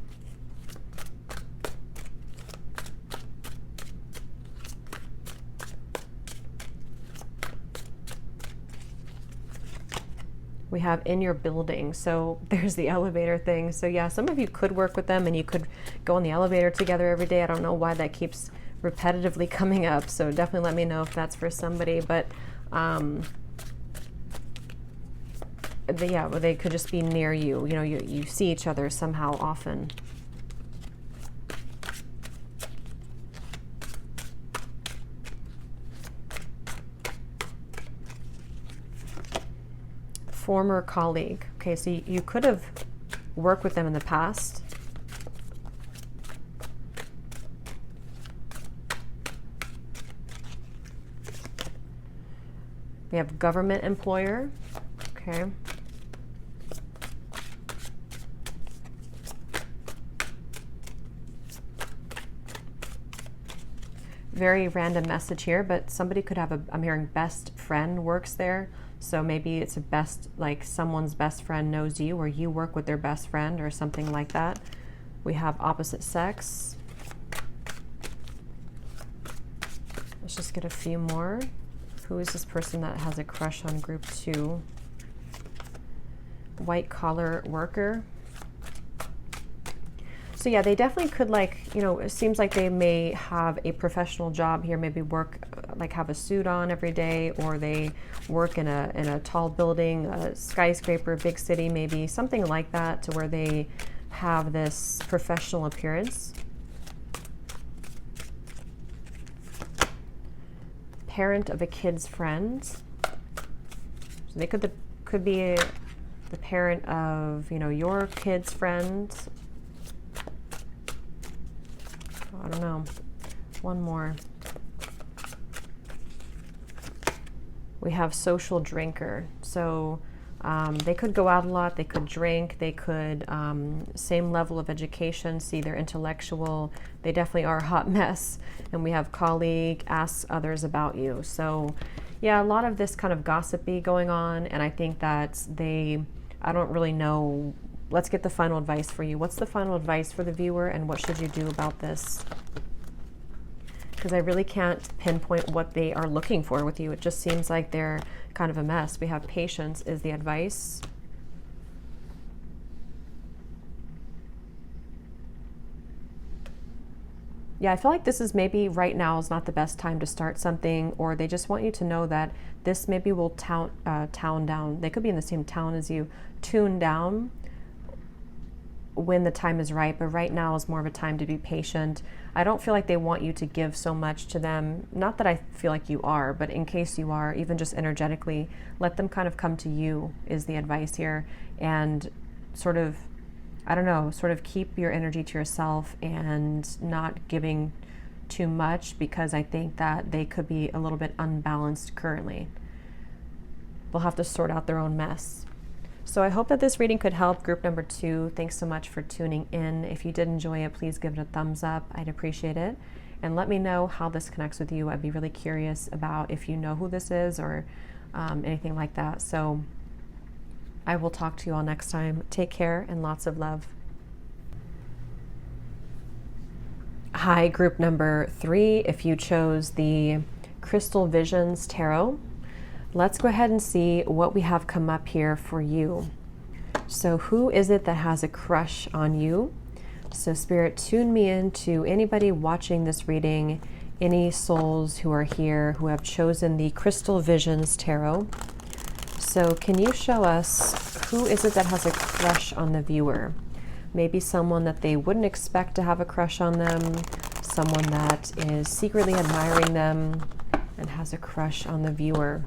We have in your building, so there's the elevator thing. So yeah, some of you could work with them and you could go on the elevator together every day. I don't know why that keeps repetitively coming up, so definitely let me know if that's for somebody. But yeah, well, they could just be near you. You know, you see each other somehow often. former colleague. Okay, so you could have worked with them in the past. We have government employer. Okay. Very random message here, but somebody could have I'm hearing best friend works there. So maybe it's a best, like someone's best friend knows you, or you work with their best friend or something like that. We have opposite sex. Let's just get a few more. Who is this person that has a crush on group 2? White collar worker. So yeah, they definitely could, like, you know, it seems like they may have a professional job here, maybe work, like have a suit on every day, or they work in a tall building, a skyscraper, big city, maybe something like that, to where they have this professional appearance. Parent of a kid's friend. So they could be the parent of, you know, your kid's friend. I don't know. One more. We have social drinker. So they could go out a lot, they could drink, they could, same level of education, see they're intellectual, they definitely are a hot mess. And we have colleague, asks others about you. So yeah, a lot of this kind of gossipy going on, and I think that I don't really know. Let's get the final advice for you. What's the final advice for the viewer, and what should you do about this? Because I really can't pinpoint what they are looking for with you. It just seems like they're kind of a mess. We have patience is the advice. Yeah, I feel like this is maybe right now is not the best time to start something, or they just want you to know that this maybe will tone down. They could be in the same town as you, tune down when the time is right, but right now is more of a time to be patient. I don't feel like they want you to give so much to them. Not that I feel like you are, but in case you are, even just energetically, let them kind of come to you is the advice here. And sort of, I don't know, sort of keep your energy to yourself and not giving too much, because I think that they could be a little bit unbalanced currently. They'll have to sort out their own mess. So I hope that this reading could help group number 2. Thanks so much for tuning in. If you did enjoy it, please give it a thumbs up. I'd appreciate it. And let me know how this connects with you. I'd be really curious about if you know who this is, or anything like that. So I will talk to you all next time. Take care and lots of love. Hi, group number 3. If you chose the Crystal Visions Tarot, let's go ahead and see what we have come up here for you. So who is it that has a crush on you? So Spirit, tune me in to anybody watching this reading, any souls who are here who have chosen the Crystal Visions Tarot. So can you show us who is it that has a crush on the viewer? Maybe someone that they wouldn't expect to have a crush on them, someone that is secretly admiring them and has a crush on the viewer.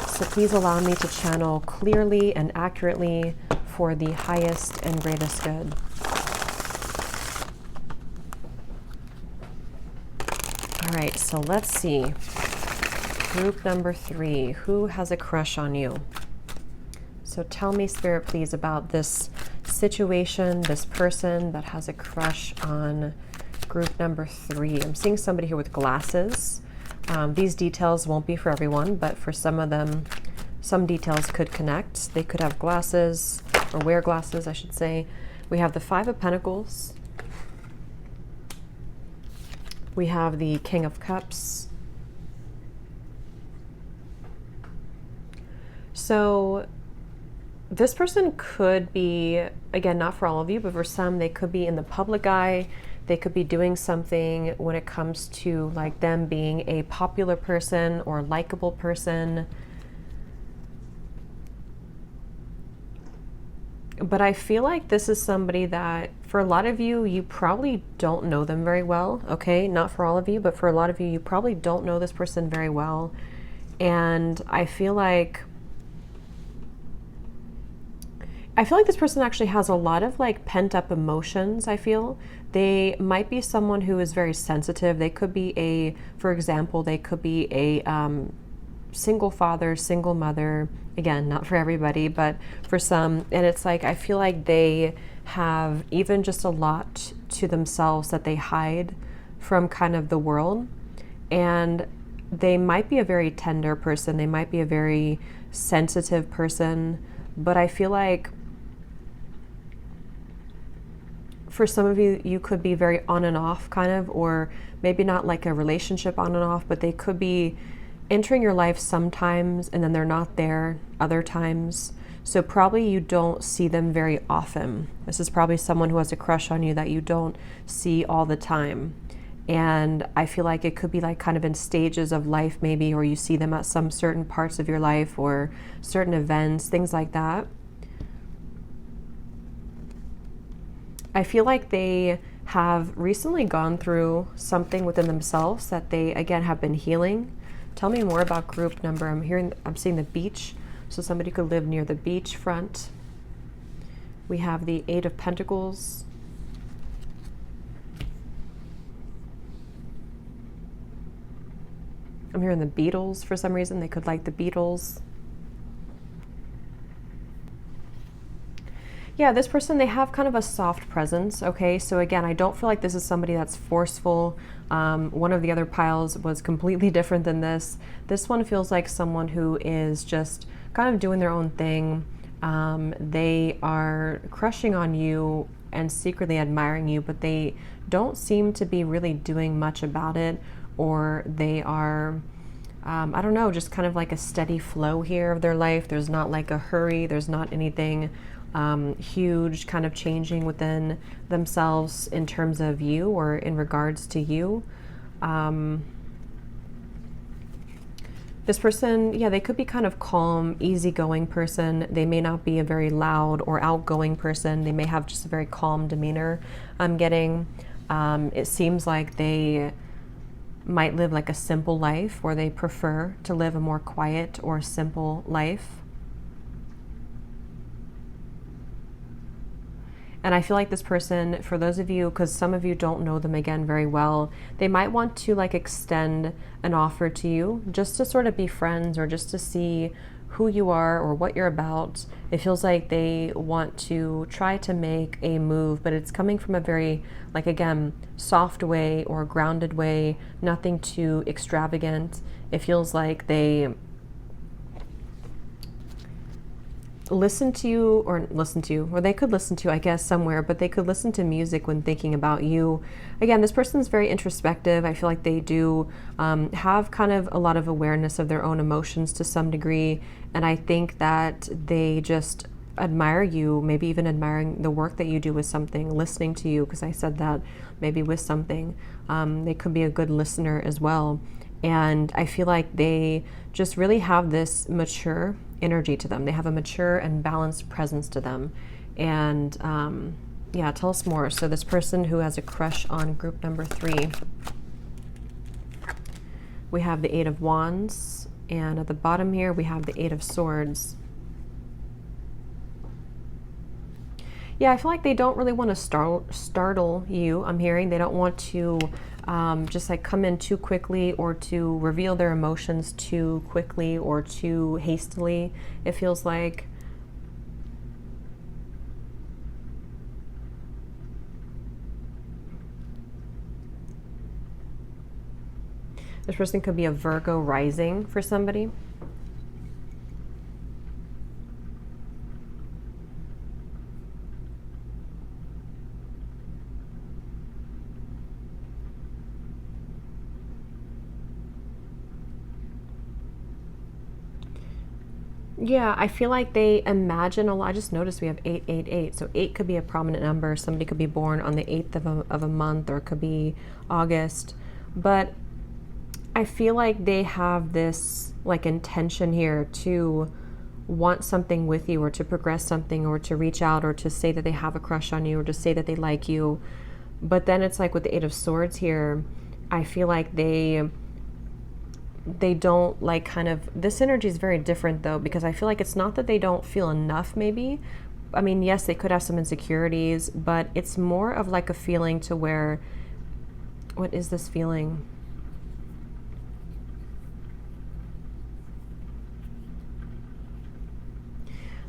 So please allow me to channel clearly and accurately for the highest and greatest good. All right, so let's see. Group number 3, who has a crush on you? So tell me, Spirit, please, about this situation, this person that has a crush on group number 3. I'm seeing somebody here with glasses. These details won't be for everyone, but for some of them, some details could connect. They could have glasses, or wear glasses, I should say. We have the 5 of Pentacles. We have the King of Cups. So this person could be, again, not for all of you, but for some, they could be in the public eye. They could be doing something when it comes to like them being a popular person or likable person. But I feel like this is somebody that, for a lot of you, you probably don't know them very well, okay? Not for all of you, but for a lot of you, you probably don't know this person very well. And I feel like this person actually has a lot of like pent up emotions. I feel they might be someone who is very sensitive. They could be for example, they could be a single father, single mother. Again, not for everybody, but for some. And it's like, I feel like they have even just a lot to themselves that they hide from kind of the world. And they might be a very tender person. They might be a very sensitive person. But I feel like for some of you, you could be very on and off kind of, or maybe not like a relationship on and off, but they could be entering your life sometimes and then they're not there other times. So probably you don't see them very often. This is probably someone who has a crush on you that you don't see all the time. And I feel like it could be like kind of in stages of life maybe, or you see them at some certain parts of your life or certain events, things like that. I feel like they have recently gone through something within themselves that they, again, have been healing. Tell me more about group number. I'm seeing the beach. So somebody could live near the beach front. We have the Eight of Pentacles. I'm hearing the Beatles for some reason. They could like the Beatles. Yeah, this person, they have kind of a soft presence, okay? So again, I don't feel like this is somebody that's forceful. One of the other piles was completely different than this. This one feels like someone who is just kind of doing their own thing. They are crushing on you and secretly admiring you, but they don't seem to be really doing much about it, or they are, I don't know, just kind of like a steady flow here of their life. There's not like a hurry. There's not anything huge kind of changing within themselves in terms of you or in regards to you. This person, yeah, they could be kind of calm, easygoing person. They may not be a very loud or outgoing person. They may have just a very calm demeanor. I'm getting, it seems like they might live like a simple life, or they prefer to live a more quiet or simple life. And I feel like this person, for those of you, because some of you don't know them again very well, they might want to like extend an offer to you just to sort of be friends, or just to see who you are or what you're about. It feels like they want to try to make a move, but it's coming from a very, like, again, soft way or grounded way, nothing too extravagant. It feels like they listen to you, or they could listen to, I guess, somewhere, but they could listen to music when thinking about you. Again, this person is very introspective. I feel like they do have kind of a lot of awareness of their own emotions to some degree, and I think that they just admire you, maybe even admiring the work that you do with something, listening to you, because I said that, maybe with something. They could be a good listener as well. And I feel like they just really have this mature energy to them. They have a mature and balanced presence to them. And yeah, tell us more. So this person who has a crush on group number 3, we have the Eight of Wands, and at the bottom here we have the Eight of Swords. Yeah, I feel like they don't really want to startle you. I'm hearing they don't want to just like come in too quickly, or to reveal their emotions too quickly or too hastily, it feels like. This person could be a Virgo rising for somebody. Yeah, I feel like they imagine a lot. I just noticed we have 888. So 8 could be a prominent number. Somebody could be born on the 8th of a month, or it could be August. But I feel like they have this like intention here to want something with you, or to progress something, or to reach out, or to say that they have a crush on you, or to say that they like you. But then it's like with the Eight of Swords here, I feel like they they don't like kind of, this energy is very different though, because I feel like it's not that they don't feel enough maybe. I mean, yes, they could have some insecurities, but it's more of like a feeling to where, what is this feeling?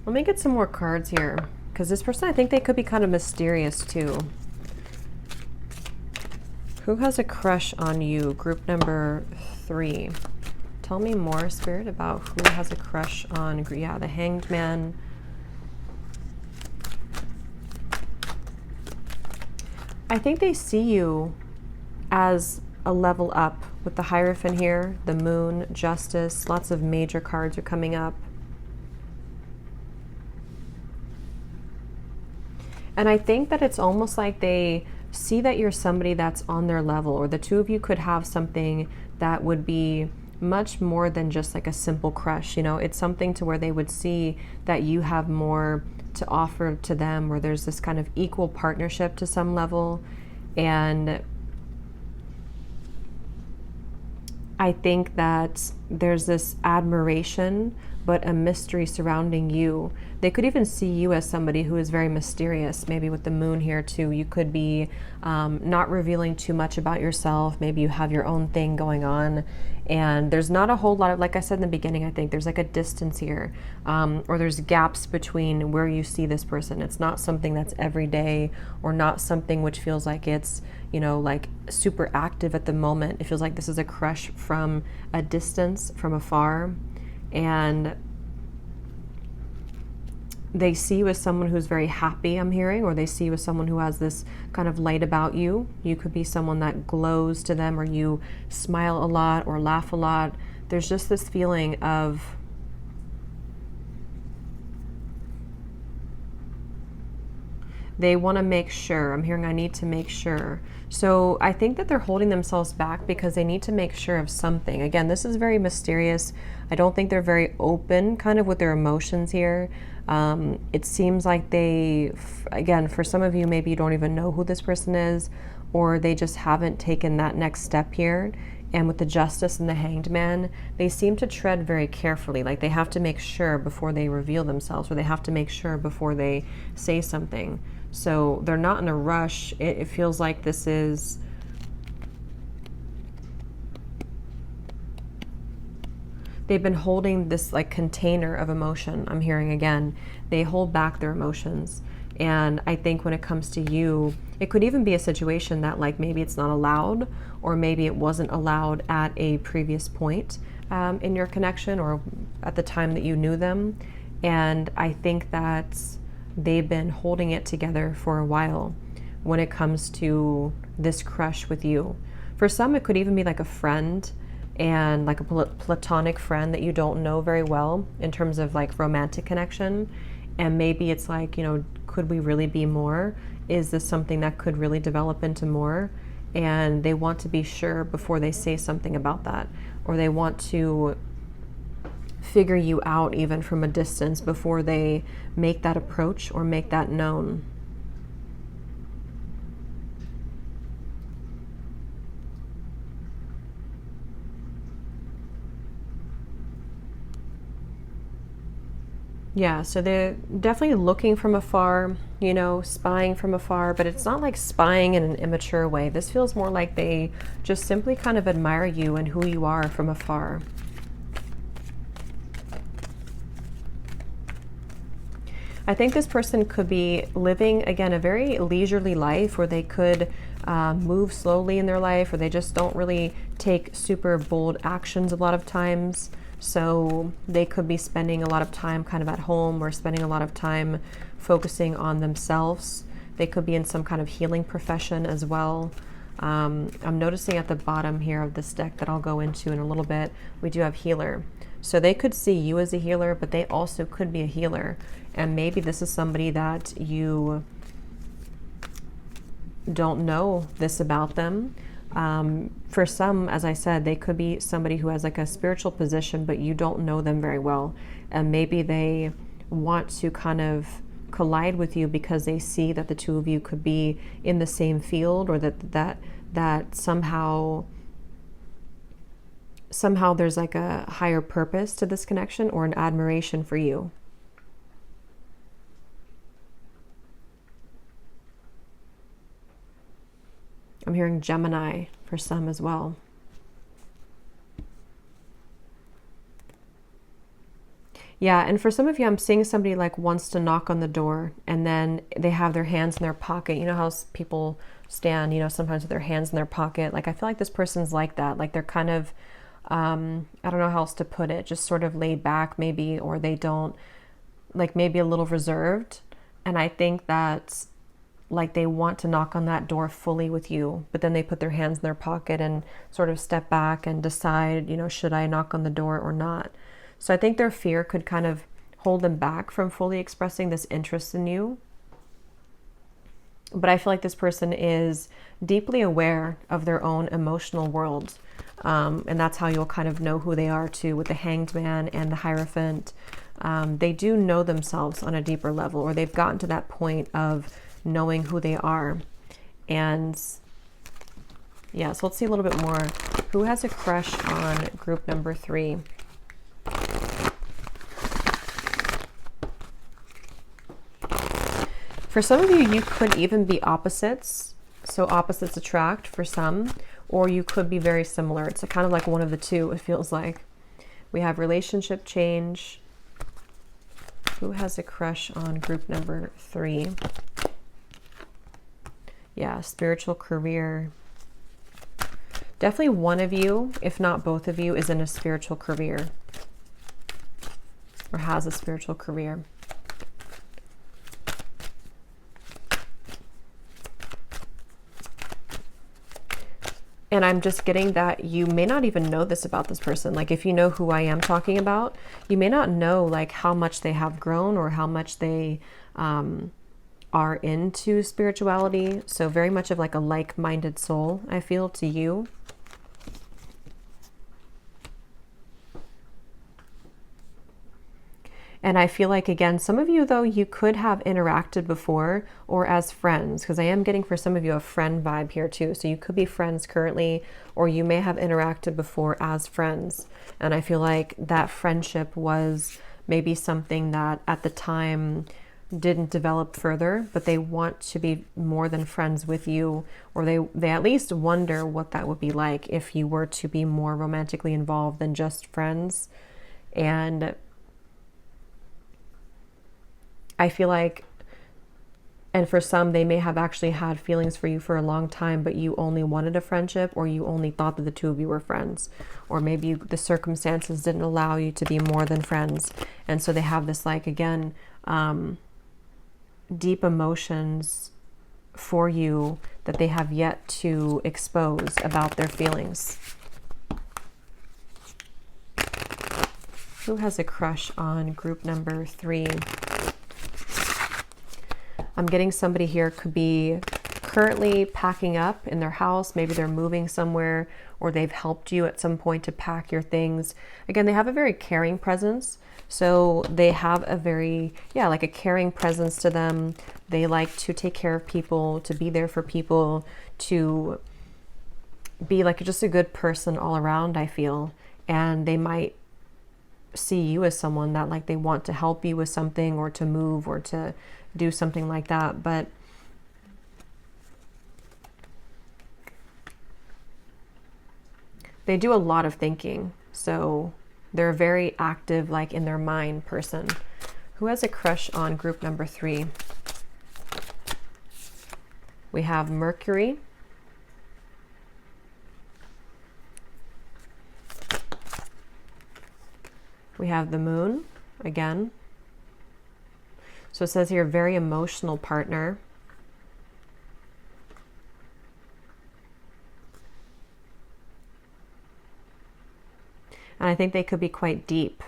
Let me get some more cards here, because this person, I think they could be kind of mysterious too. Who has a crush on you? Group number 3. Tell me more, Spirit, about who has a crush on, yeah, the Hanged Man. I think they see you as a level up with the Hierophant here, the Moon, Justice, lots of major cards are coming up. And I think that it's almost like they see that you're somebody that's on their level, or the two of you could have something that would be much more than just like a simple crush. You know, it's something to where they would see that you have more to offer to them, where there's this kind of equal partnership to some level. And I think that there's this admiration, but a mystery surrounding you. They could even see you as somebody who is very mysterious, maybe with the Moon here too. You could be not revealing too much about yourself. Maybe you have your own thing going on, and there's not a whole lot of, like I said in the beginning, I think there's like a distance here, or there's gaps between where you see this person. It's not something that's every day, or not something which feels like it's, you know, like super active at the moment. It feels like this is a crush from a distance, from afar. And they see you as someone who's very happy, I'm hearing, or they see you as someone who has this kind of light about you. You could be someone that glows to them, or you smile a lot or laugh a lot. There's just this feeling of they want to make sure. I'm hearing I need to make sure. So I think that they're holding themselves back because they need to make sure of something. Again, this is very mysterious. I don't think they're very open kind of with their emotions here. It seems like they, again, for some of you, maybe you don't even know who this person is, or they just haven't taken that next step here. And with the Justice and the Hanged Man, they seem to tread very carefully. Like they have to make sure before they reveal themselves, or they have to make sure before they say something. So they're not in a rush. It feels like this is, they've been holding this like container of emotion. I'm hearing again, they hold back their emotions. And I think when it comes to you, it could even be a situation that like maybe it's not allowed, or maybe it wasn't allowed at a previous point in your connection, or at the time that you knew them. And I think that they've been holding it together for a while when it comes to this crush with you. For some, it could even be like a friend, and like a platonic friend that you don't know very well in terms of like romantic connection. And maybe it's like, you know, could we really be more? Is this something that could really develop into more? And they want to be sure before they say something about that, or they want to figure you out even from a distance before they make that approach or make that known. Yeah, so they're definitely looking from afar, you know, spying from afar, but it's not like spying in an immature way. This feels more like they just simply kind of admire you and who you are from afar. I think this person could be living, again, a very leisurely life, where they could move slowly in their life, or they just don't really take super bold actions a lot of times. So they could be spending a lot of time kind of at home, or spending a lot of time focusing on themselves. They could be in some kind of healing profession as well. I'm noticing at the bottom here of this deck that I'll go into in a little bit, we do have healer. So they could see you as a healer, but they also could be a healer. And maybe this is somebody that you don't know this about them. For some, as I said, they could be somebody who has like a spiritual position, but you don't know them very well. And maybe they want to kind of collide with you because they see that the two of you could be in the same field, or that somehow somehow there's like a higher purpose to this connection or an admiration for you. I'm hearing Gemini for some as well. Yeah, and for some of you, I'm seeing somebody like wants to knock on the door and then they have their hands in their pocket. You know how people stand, sometimes with their hands in their pocket. Like, I feel like this person's like that. Like, they're kind of, I don't know how else to put it, just sort of laid back maybe, or they don't, like maybe a little reserved. And I think that like they want to knock on that door fully with you, but then they put their hands in their pocket and sort of step back and decide, should I knock on the door or not? So I think their fear could kind of hold them back from fully expressing this interest in you. But I feel like this person is deeply aware of their own emotional world. And that's how you'll kind of know who they are too, with the Hanged Man and the Hierophant. They do know themselves on a deeper level, or they've gotten to that point of knowing who they are. And yeah, so let's see a little bit more. Who has a crush on group number 3? For some of you, you could even be opposites. So opposites attract for some, or you could be very similar. It's kind of like one of the two, it feels like. We have relationship change. Who has a crush on group number 3? Yeah, spiritual career. Definitely one of you, if not both of you, is in a spiritual career or has a spiritual career. And I'm just getting that you may not even know this about this person. Like, if you know who I am talking about, you may not know like how much they have grown or how much they are into spirituality. So very much of like a like-minded soul, I feel, to you. And I feel like, again, some of you, though, you could have interacted before or as friends, because I am getting for some of you a friend vibe here too. So you could be friends currently, or you may have interacted before as friends. And I feel like that friendship was maybe something that at the time didn't develop further, but they want to be more than friends with you, or they at least wonder what that would be like if you were to be more romantically involved than just friends. And I feel like, and for some, they may have actually had feelings for you for a long time, but you only wanted a friendship, or you only thought that the two of you were friends, or maybe the circumstances didn't allow you to be more than friends. And so they have this, like, again, deep emotions for you that they have yet to expose about their feelings. Who has a crush on group number 3? I'm getting somebody here could be currently packing up in their house. Maybe they're moving somewhere, or they've helped you at some point to pack your things. Again, they have a very caring presence. So they have a very, like a caring presence to them. They like to take care of people, to be there for people, to be like just a good person all around, I feel. And they might see you as someone that like they want to help you with something, or to move, or to do something like that. But they do a lot of thinking, so they're a very active, like in their mind person. Who has a crush on group number 3? We have Mercury. We have the Moon again. So it says here, very emotional partner. And I think they could be quite deep.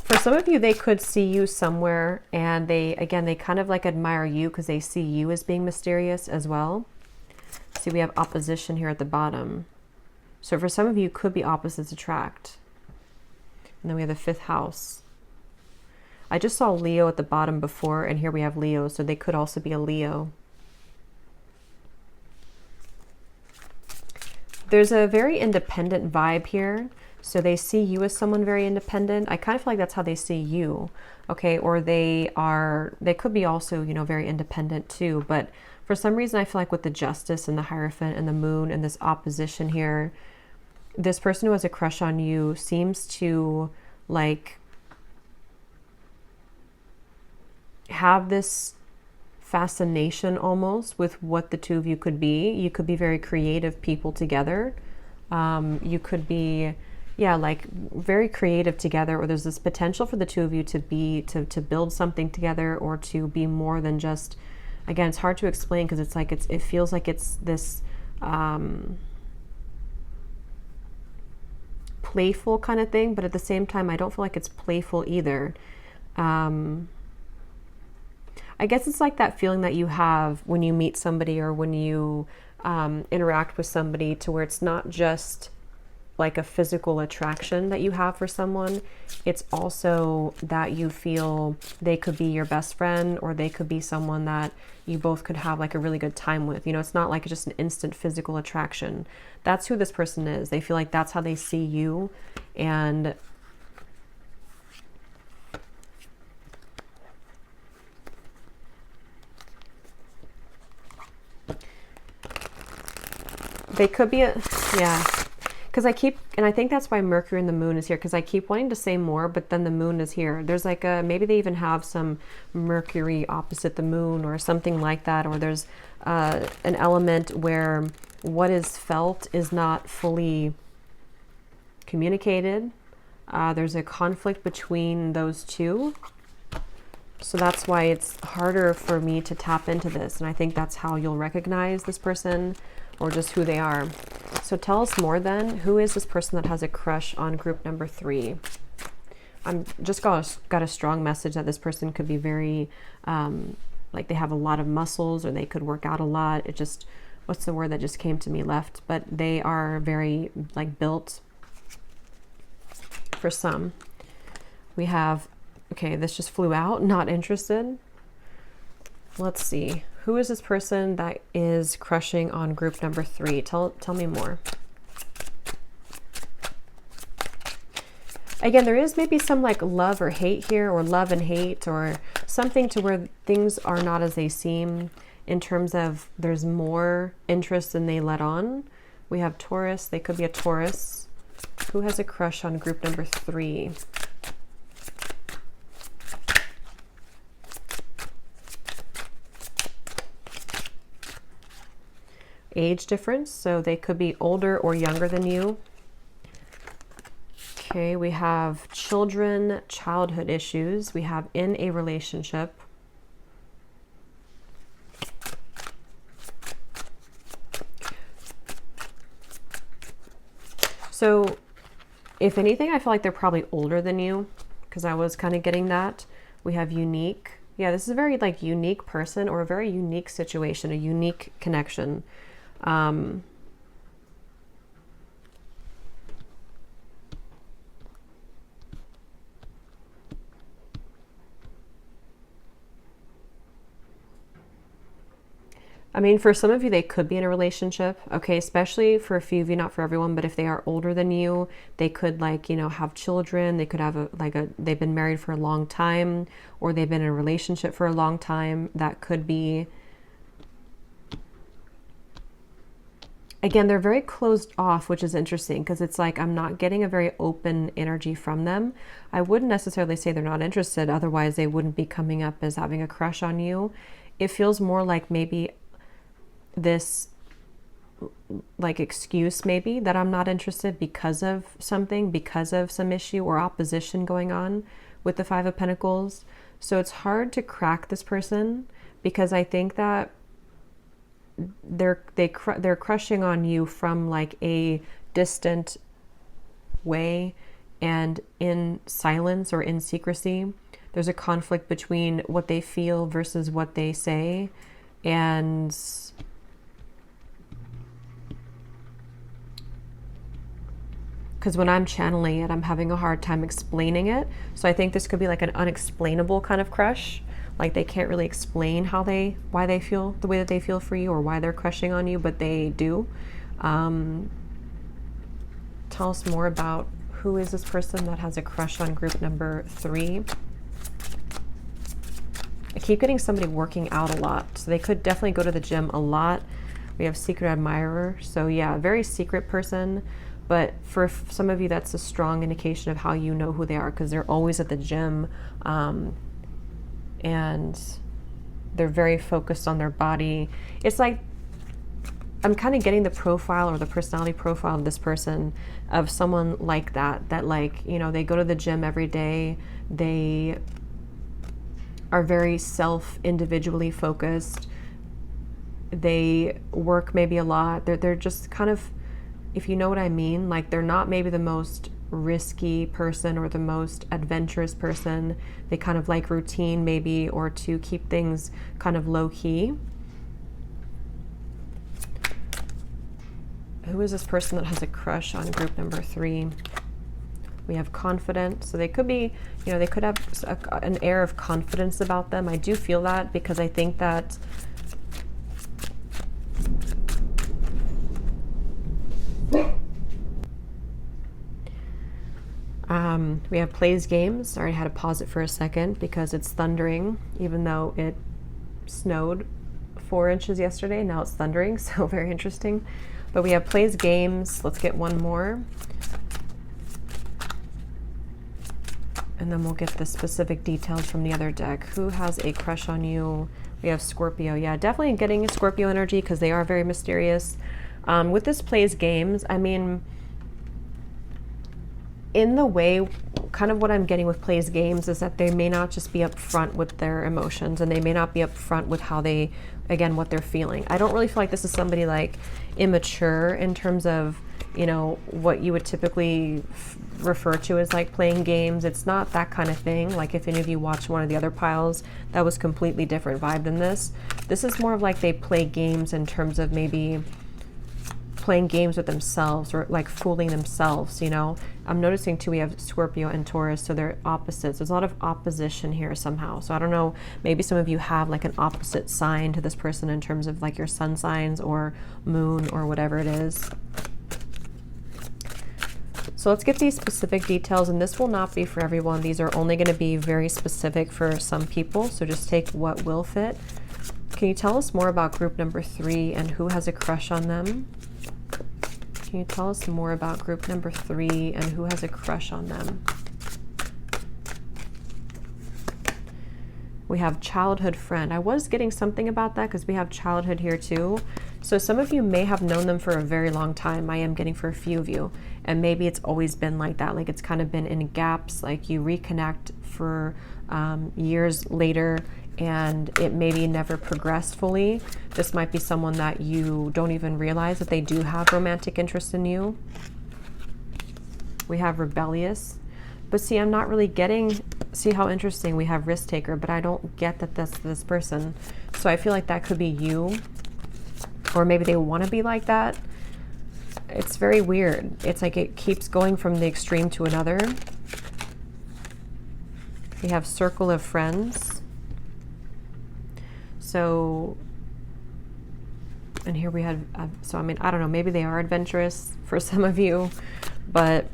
For some of you, they could see you somewhere, and they kind of like admire you because they see you as being mysterious as well. See, we have opposition here at the bottom. So for some of you, could be opposites attract. And then we have the 5th house. I just saw Leo at the bottom before, and here we have Leo, so they could also be a Leo. There's a very independent vibe here. So they see you as someone very independent. I kind of feel like that's how they see you. Okay. Or they could be also, you know, very independent too. But for some reason, I feel like with the Justice and the Hierophant and the Moon and this opposition here, this person who has a crush on you seems to like have this fascination almost with what the two of you could be. You could be very creative people together. You could be, yeah, like very creative together, or there's this potential for the two of you to build something together, or to be more than just, again, it's hard to explain because it's like, it feels like it's this playful kind of thing, but at the same time, I don't feel like it's playful either. I guess it's like that feeling that you have when you meet somebody, or when you interact with somebody, to where it's not just like a physical attraction that you have for someone. It's also that you feel they could be your best friend, or they could be someone that you both could have like a really good time with. You know, it's not like just an instant physical attraction. That's who this person is. They feel like that's how they see you. And they could be yeah, because I think that's why Mercury and the Moon is here, because I keep wanting to say more, but then the Moon is here. There's like maybe they even have some Mercury opposite the Moon or something like that, or there's an element where what is felt is not fully communicated. There's a conflict between those two. So that's why it's harder for me to tap into this. And I think that's how you'll recognize this person, or just who they are. So tell us more then. Who is this person that has a crush on group number 3? I'm just got a strong message that this person could be very, like they have a lot of muscles, or they could work out a lot. It just, what's the word that just came to me left? But they are very like built. For some, we have, okay, this just flew out, not interested. Let's see. Who is this person that is crushing on group number 3? Tell me more. Again, there is maybe some like love or hate here, or love and hate, or something to where things are not as they seem, in terms of there's more interest than they let on. We have Taurus. They could be a Taurus. Who has a crush on group number 3? Age difference, so they could be older or younger than you. Okay, we have children, childhood issues. We have in a relationship. So if anything, I feel like they're probably older than you, because I was kind of getting that. We have unique. Yeah, this is a very like unique person, or a very unique situation, a unique connection. I mean, for some of you, they could be in a relationship, okay, especially for a few of you, not for everyone, but if they are older than you, they could like, you know, have children. They could have they've been married for a long time, or they've been in a relationship for a long time. That could be, again, they're very closed off, which is interesting, because it's like I'm not getting a very open energy from them. I wouldn't necessarily say they're not interested, otherwise they wouldn't be coming up as having a crush on you. It feels more like maybe this like excuse maybe that I'm not interested because of something, because of some issue or opposition going on with the 5 of Pentacles. So it's hard to crack this person, because I think that they're crushing on you from like a distant way, and in silence or in secrecy. There's a conflict between what they feel versus what they say. And because when I'm channeling it, I'm having a hard time explaining it. So I think this could be like an unexplainable kind of crush. Like they can't really explain why they feel the way that they feel for you, or why they're crushing on you, but they do. tell us more about who is this person that has a crush on group number 3. I keep getting somebody working out a lot, so they could definitely go to the gym a lot. We have secret admirer, so yeah, very secret person, but for some of you that's a strong indication of how you know who they are, because they're always at the gym, and they're very focused on their body. It's like I'm kind of getting the profile or the personality profile of this person, of someone like that, that like, you know, they go to the gym every day, they are very individually focused, they work maybe a lot, they're just kind of, if you know what I mean, like they're not maybe the most risky person or the most adventurous person. They kind of like routine maybe, or to keep things kind of low key. Who is this person that has a crush on group number 3? We have confident, so they could be, you know, they could have an air of confidence about them. I do feel that, because I think that we have plays games. I already had to pause it for a second because it's thundering, even though it snowed 4 inches yesterday. Now it's thundering, so very interesting. But we have plays games. Let's get one more. And then we'll get the specific details from the other deck. Who has a crush on you? We have Scorpio. Yeah, definitely getting a Scorpio energy, because they are very mysterious. With this plays games, I mean, in the way, kind of what I'm getting with plays games is that they may not just be upfront with their emotions, and they may not be upfront with how they, again, what they're feeling. I don't really feel like this is somebody like immature in terms of, you know, what you would typically refer to as like playing games. It's not that kind of thing. Like if any of you watched one of the other piles, that was completely different vibe than this. This is more of like they play games in terms of maybe playing games with themselves, or like fooling themselves, you know. I'm noticing too we have Scorpio and Taurus, so they're opposites. There's a lot of opposition here somehow. So I don't know, maybe some of you have like an opposite sign to this person in terms of like your sun signs or moon or whatever it is. So let's get these specific details, and this will not be for everyone. These are only going to be very specific for some people, so just take what will fit. Can you tell us more about group number 3 and who has a crush on them? Can you tell us more about group number 3 and who has a crush on them? We have childhood friend. I was getting something about that because we have childhood here too. So some of you may have known them for a very long time. I am getting for a few of you. And maybe it's always been like that. Like it's kind of been in gaps, like you reconnect for years later and it maybe never progressed fully. This might be someone that you don't even realize that they do have romantic interest in you. We have rebellious. But see, I'm not really getting, see how interesting, we have risk taker, but I don't get that that's this person. So I feel like that could be you, or maybe they want to be like that. It's very weird. It's like it keeps going from the extreme to another. We have circle of friends. So, and here we have, so I mean, I don't know, maybe they are adventurous for some of you, but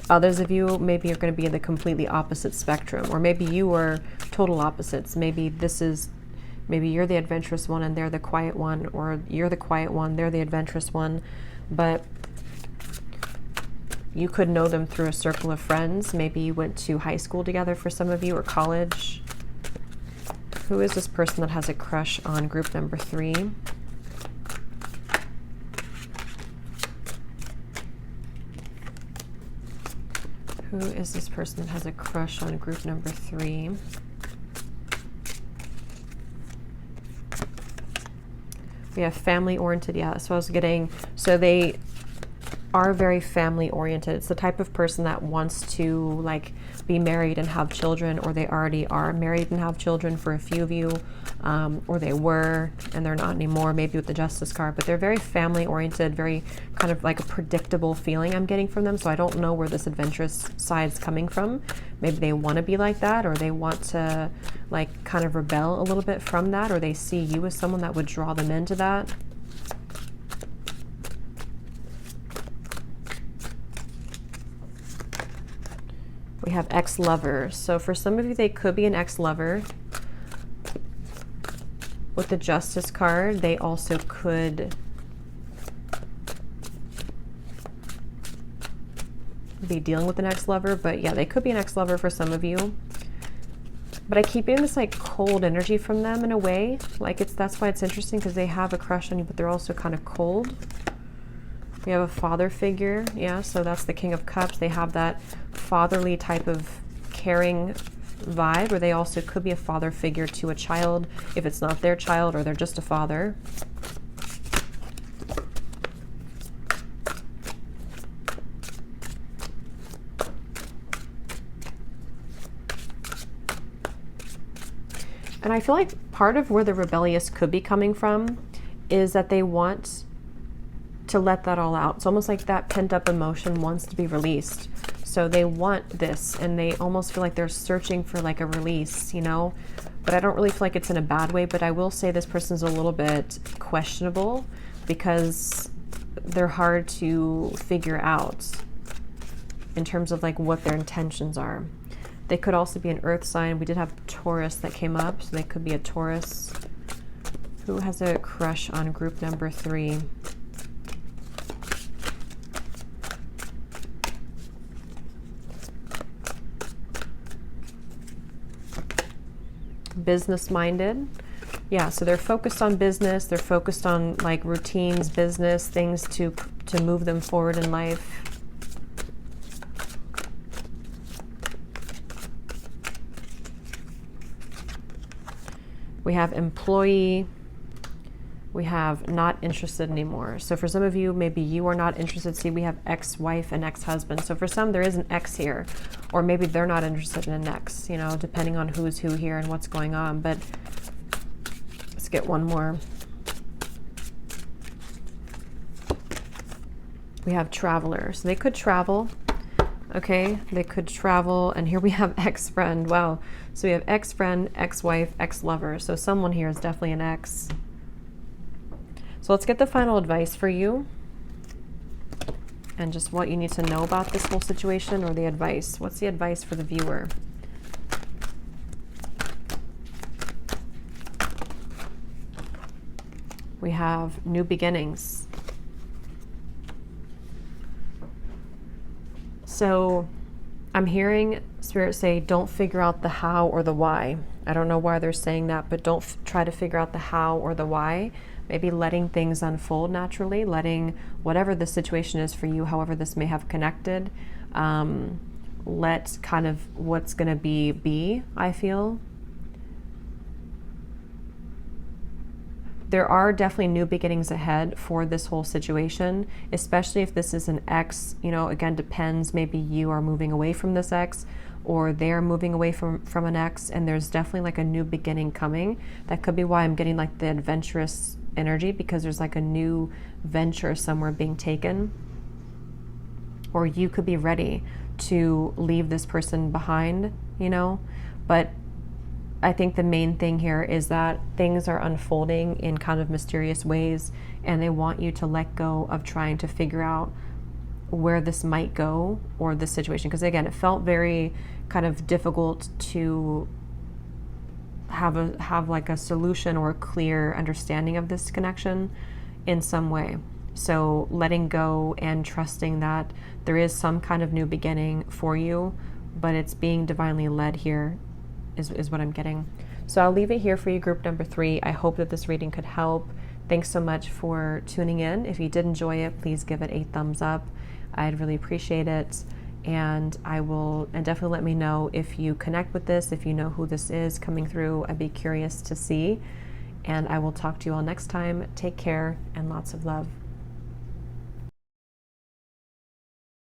others of you, maybe you're going to be in the completely opposite spectrum, or maybe you are total opposites. Maybe this is, maybe you're the adventurous one and they're the quiet one, or you're the quiet one, they're the adventurous one, but you could know them through a circle of friends. Maybe you went to high school together for some of you, or college. Who is this person that has a crush on group number 3? Who is this person that has a crush on group number 3? We have family oriented. Yeah, so I was getting, so they are very family oriented. It's the type of person that wants to like be married and have children, or they already are married and have children for a few of you, or they were and they're not anymore, maybe with the Justice card, but they're very family oriented, very kind of like a predictable feeling I'm getting from them. So I don't know where this adventurous side's coming from. Maybe they want to be like that, or they want to like kind of rebel a little bit from that, or they see you as someone that would draw them into that. We have ex-lover. So for some of you, they could be an ex-lover. With the Justice card, they also could be dealing with an ex-lover, but yeah, they could be an ex-lover for some of you. But I keep getting this like cold energy from them in a way. Like that's why it's interesting, because they have a crush on you, but they're also kind of cold. We have a father figure. Yeah, so that's the King of Cups. They have that fatherly type of caring vibe, or they also could be a father figure to a child if it's not their child, or they're just a father. And I feel like part of where the rebellious could be coming from is that they want to let that all out. It's almost like that pent up emotion wants to be released. So they want this, and they almost feel like they're searching for like a release, you know? But I don't really feel like it's in a bad way, but I will say this person's a little bit questionable because they're hard to figure out in terms of like what their intentions are. They could also be an earth sign. We did have Taurus that came up, so they could be a Taurus who has a crush on group number 3. Business minded. Yeah, so they're focused on business. They're focused on like routines, business, things to move them forward in life. We have employee. We have not interested anymore. So for some of you, maybe you are not interested. See, we have ex-wife and ex-husband. So for some, there is an ex here, or maybe they're not interested in an ex, you know, depending on who's who here and what's going on. But let's get one more. We have traveler. So they could travel. Okay, they could travel. And here we have ex-friend. Wow. So we have ex-friend, ex-wife, ex-lover. So someone here is definitely an ex. So let's get the final advice for you and just what you need to know about this whole situation, or the advice. What's the advice for the viewer? We have new beginnings. So I'm hearing Spirit say, don't figure out the how or the why. I don't know why they're saying that, but don't try to figure out the how or the why. Maybe letting things unfold naturally, letting whatever the situation is for you, however this may have connected, let kind of what's going to be, I feel. There are definitely new beginnings ahead for this whole situation, especially if this is an ex, you know, again, depends. Maybe you are moving away from this ex, or they're moving away from an ex, and there's definitely like a new beginning coming. That could be why I'm getting like the adventurous energy, because there's like a new venture somewhere being taken, or you could be ready to leave this person behind, you know. But I think the main thing here is that things are unfolding in kind of mysterious ways, and they want you to let go of trying to figure out where this might go, or this situation, because again, it felt very kind of difficult to have like a solution or a clear understanding of this connection in some way. So letting go and trusting that there is some kind of new beginning for you, but it's being divinely led here is what I'm getting. So I'll leave it here for you, group number 3. I hope that this reading could help. Thanks so much for tuning in. If you did enjoy it, please give it a thumbs up. I'd really appreciate it. And definitely let me know if you connect with this, if you know who this is coming through. I'd be curious to see. And I will talk to you all next time. Take care and lots of love.